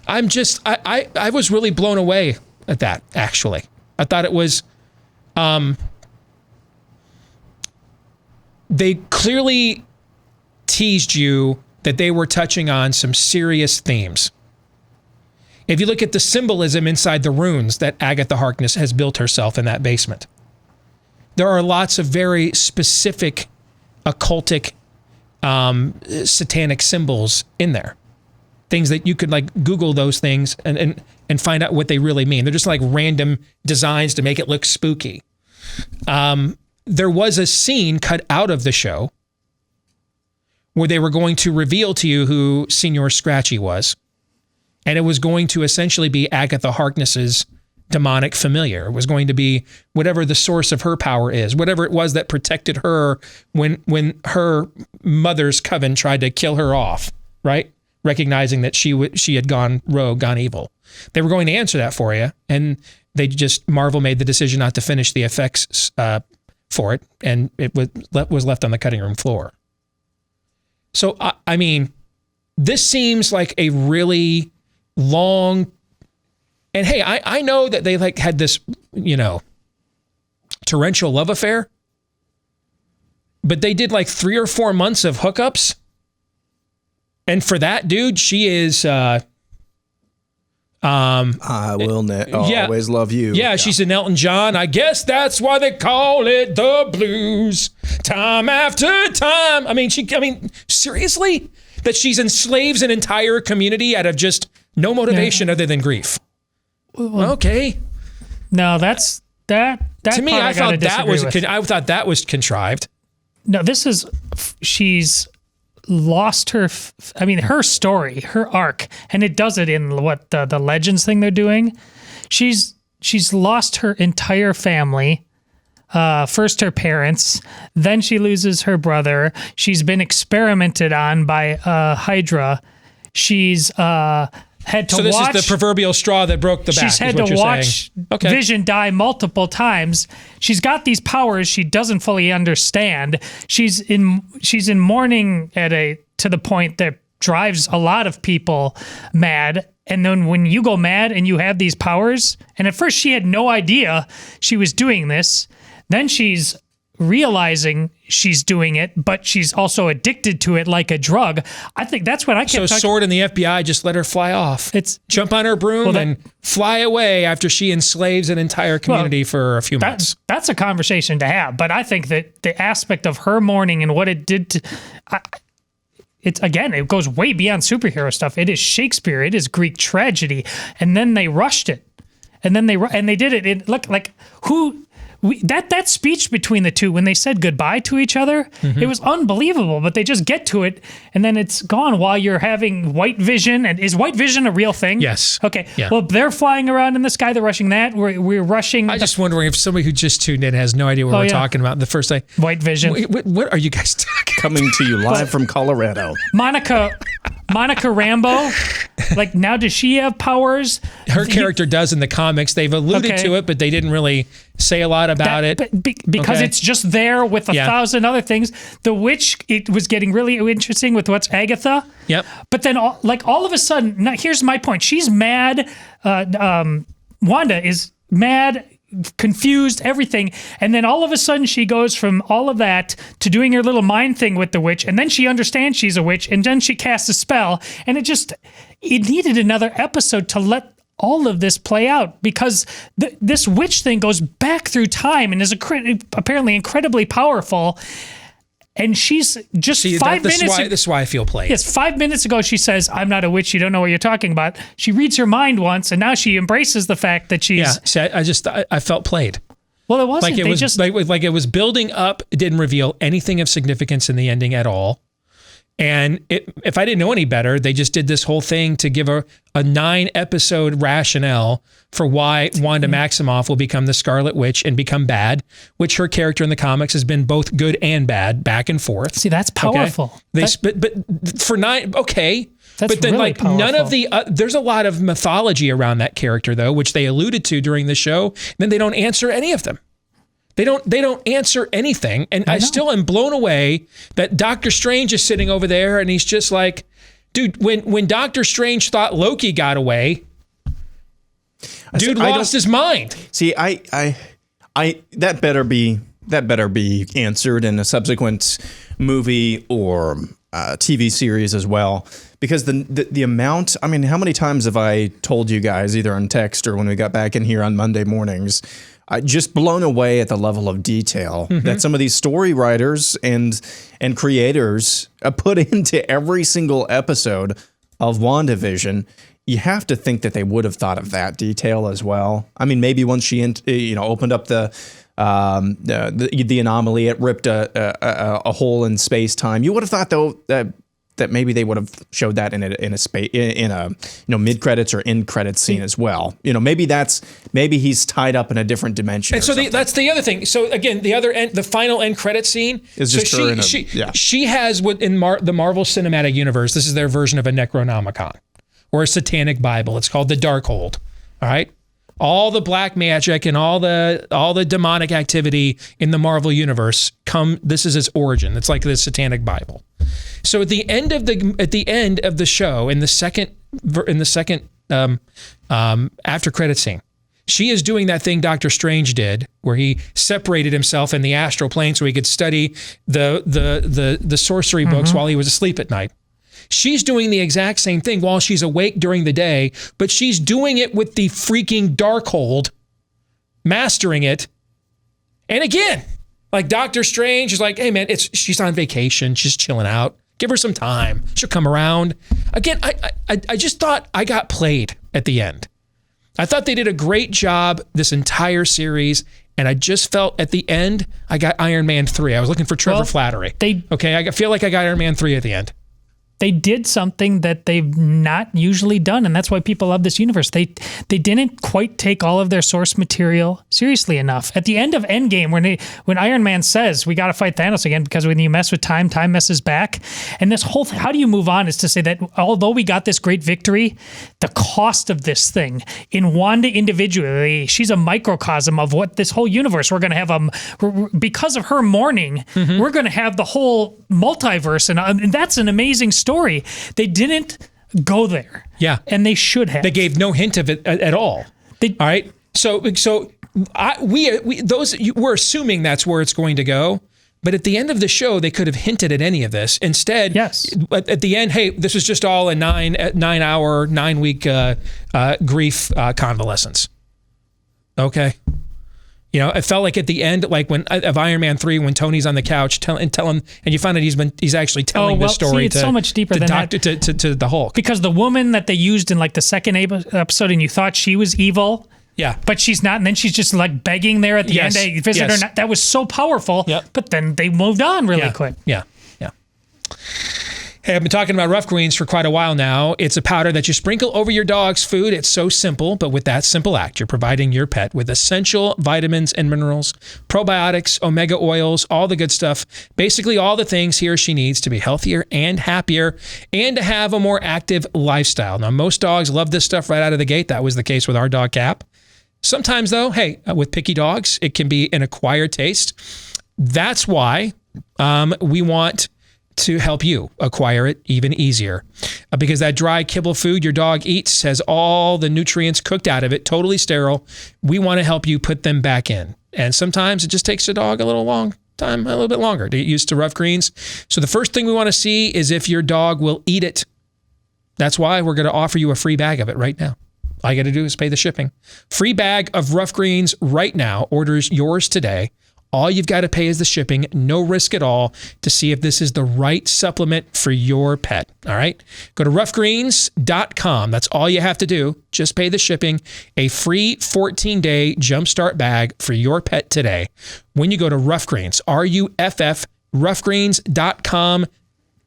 I was really blown away at that, actually. I thought it was, they clearly teased you that they were touching on some serious themes. If you look at the symbolism inside the runes that Agatha Harkness has built herself in that basement, there are lots of very specific occultic, satanic symbols in there. Things that you could like Google those things and find out what they really mean. They're just like random designs to make it look spooky. There was a scene cut out of the show where they were going to reveal to you who Senor Scratchy was. And it was going to essentially be Agatha Harkness's demonic familiar. It was going to be whatever the source of her power is, whatever it was that protected her when her mother's coven tried to kill her off, right? recognizing that she had gone rogue, gone evil. They were going to answer that for you, and Marvel made the decision not to finish the effects for it, and it was left on the cutting room floor. So, I mean, this seems like a really long, and hey, I know that they like had this, torrential love affair, but they did like 3 or 4 months of hookups. And for that dude, she is, I will always love you. Yeah, she's an Elton John. I guess that's why they call it the blues. Time after time. I mean, seriously? That she's enslaves an entire community out of just no motivation other than grief. Okay. No, that's that. To me, I thought that was contrived. No, she's lost her. Her story, her arc, and it does it in what the Legends thing they're doing. She's lost her entire family. First her parents, then she loses her brother. She's been experimented on by Hydra. She's had to watch. So this is the proverbial straw that broke the back. She's had to watch Vision die multiple times. She's got these powers she doesn't fully understand. She's in mourning to the point that drives a lot of people mad. And then when you go mad and you have these powers, and at first she had no idea she was doing this. Then she's realizing she's doing it, but she's also addicted to it like a drug. I think that's what I kept talking. Sword and the FBI just let her fly off. Jump on her broom and fly away after she enslaves an entire community for a few months. That's a conversation to have. But I think that the aspect of her mourning and what it did to... it goes way beyond superhero stuff. It is Shakespeare. It is Greek tragedy. And then they rushed it. And then they did it. That speech between the two when they said goodbye to each other, it was unbelievable. But they just get to it, and then it's gone while you're having white vision. And is white vision a real thing? Yes. Okay. Yeah. Well, they're flying around in the sky. They're rushing that. We're rushing. I'm just wondering if somebody who just tuned in has no idea what we're talking about. The first thing, white vision. What are you guys talking? Coming to you live from Colorado. Monica Rambeau, like now does she have powers? Her character does in the comics. They've alluded to it, but they didn't really say a lot about it. Because it's just there with 1,000 other things. The witch, it was getting really interesting with what's Agatha. Yep. But then all of a sudden, now here's my point. She's mad. Wanda is mad, confused, everything. And then all of a sudden she goes from all of that to doing her little mind thing with the witch. And then she understands she's a witch. And then she casts a spell. And it needed another episode to let all of this play out, because this witch thing goes back through time and is apparently incredibly powerful. And she's just 5 minutes. This is why I feel played. Yes, 5 minutes ago she says, "I'm not a witch. You don't know what you're talking about." She reads her mind once, and now she embraces the fact that she's. Yeah, see, I felt played. Well, it wasn't. Like it was building up. It didn't reveal anything of significance in the ending at all. And if I didn't know any better, they just did this whole thing to give a 9-episode rationale for why Wanda Maximoff will become the Scarlet Witch and become bad, which her character in the comics has been both good and bad, back and forth. See, that's powerful. Okay? But for 9, okay. That's but then really powerful. None of the, there's a lot of mythology around that character though, which they alluded to during the show. And then they don't answer any of them. They don't answer anything. And I still am blown away that Doctor Strange is sitting over there and he's just like, dude, when Doctor Strange thought Loki got away, dude lost his mind. See, that better be answered in a subsequent movie or TV series as well. Because the amount, I mean, how many times have I told you guys, either on text or when we got back in here on Monday mornings, just blown away at the level of detail that some of these story writers and creators put into every single episode of WandaVision. You have to think that they would have thought of that detail as well. I mean, maybe once she opened up the anomaly, it ripped a hole in space time. You would have thought though that that maybe they would have showed that in a mid credits or end credits scene as well. Maybe he's tied up in a different dimension. And so that's the other thing. So again, the final end credit scene is just she has what in the Marvel Cinematic Universe. This is their version of a Necronomicon or a Satanic Bible. It's called the Darkhold. All right. All the black magic and all the demonic activity in the Marvel universe this is its origin. It's like the Satanic Bible. So at the end of the show, in the second after credit scene, she is doing that thing Doctor Strange did, where he separated himself in the astral plane so he could study the sorcery books while he was asleep at night. She's doing the exact same thing while she's awake during the day, but she's doing it with the freaking Darkhold, mastering it. And again, like Doctor Strange is like, hey man, she's on vacation, she's chilling out. Give her some time. She'll come around. Again, I just thought I got played at the end. I thought they did a great job this entire series, and I just felt at the end, I got Iron Man 3. I was looking for Trevor Flattery. I feel like I got Iron Man 3 at the end. They did something that they've not usually done, and that's why people love this universe. They didn't quite take all of their source material seriously enough. At the end of Endgame, when Iron Man says, we got to fight Thanos again, because when you mess with time messes back. And this whole thing, how do you move on, is to say that although we got this great victory, the cost of this thing, in Wanda individually, she's a microcosm of what this whole universe, we're going to have, because of her mourning, we're going to have the whole multiverse, and that's an amazing story. They didn't go there. Yeah. And they should have. They gave no hint of it at all. All right. So we're assuming that's where it's going to go. But at the end of the show, they could have hinted at any of this. Instead, yes. At the end, hey, this was just all a 9-week grief convalescence. Okay. It felt like at the end, like of Iron Man 3, when Tony's on the couch telling, and you find out he's actually telling the story it's so much deeper than that. to the Hulk. Because the woman that they used in like the second episode, and you thought she was evil, yeah, but she's not, and then she's just like begging there at the end, hey, visit her. That was so powerful. Yep. But then they moved on really quick. Yeah. Hey, I've been talking about Rough Greens for quite a while now. It's a powder that you sprinkle over your dog's food. It's so simple, but with that simple act, you're providing your pet with essential vitamins and minerals, probiotics, omega oils, all the good stuff. Basically, all the things he or she needs to be healthier and happier and to have a more active lifestyle. Now, most dogs love this stuff right out of the gate. That was the case with our dog, Cap. Sometimes, though, with picky dogs, it can be an acquired taste. That's why we want to help you acquire it even easier. Because that dry kibble food your dog eats has all the nutrients cooked out of it, totally sterile. We want to help you put them back in. And sometimes it just takes a dog a little bit longer to get used to Rough Greens. So the first thing we want to see is if your dog will eat it. That's why we're going to offer you a free bag of it right now. All you got to do is pay the shipping. Free bag of Rough Greens right now. Orders yours today. All you've got to pay is the shipping, no risk at all, to see if this is the right supplement for your pet. All right? Go to roughgreens.com. That's all you have to do. Just pay the shipping. A free 14-day jumpstart bag for your pet today. When you go to Rough Greens, RUFF, roughgreens.com,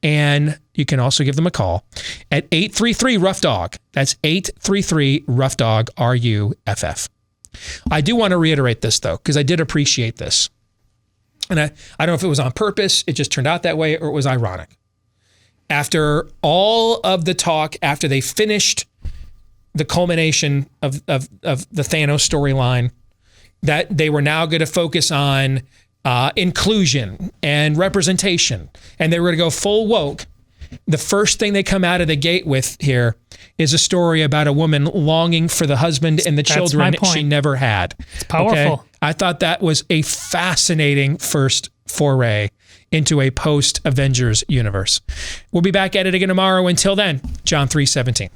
and you can also give them a call at 833-ROUGH-DOG. That's 833-ROUGH-DOG, RUFF. I do want to reiterate this, though, because I did appreciate this. And I don't know if it was on purpose, it just turned out that way, or it was ironic. After all of the talk, after they finished the culmination of the Thanos storyline, that they were now going to focus on inclusion and representation, and they were going to go full woke. The first thing they come out of the gate with here is a story about a woman longing for the husband and the children she never had. It's powerful. Okay? I thought that was a fascinating first foray into a post-Avengers universe. We'll be back at it again tomorrow. Until then, John 3:17.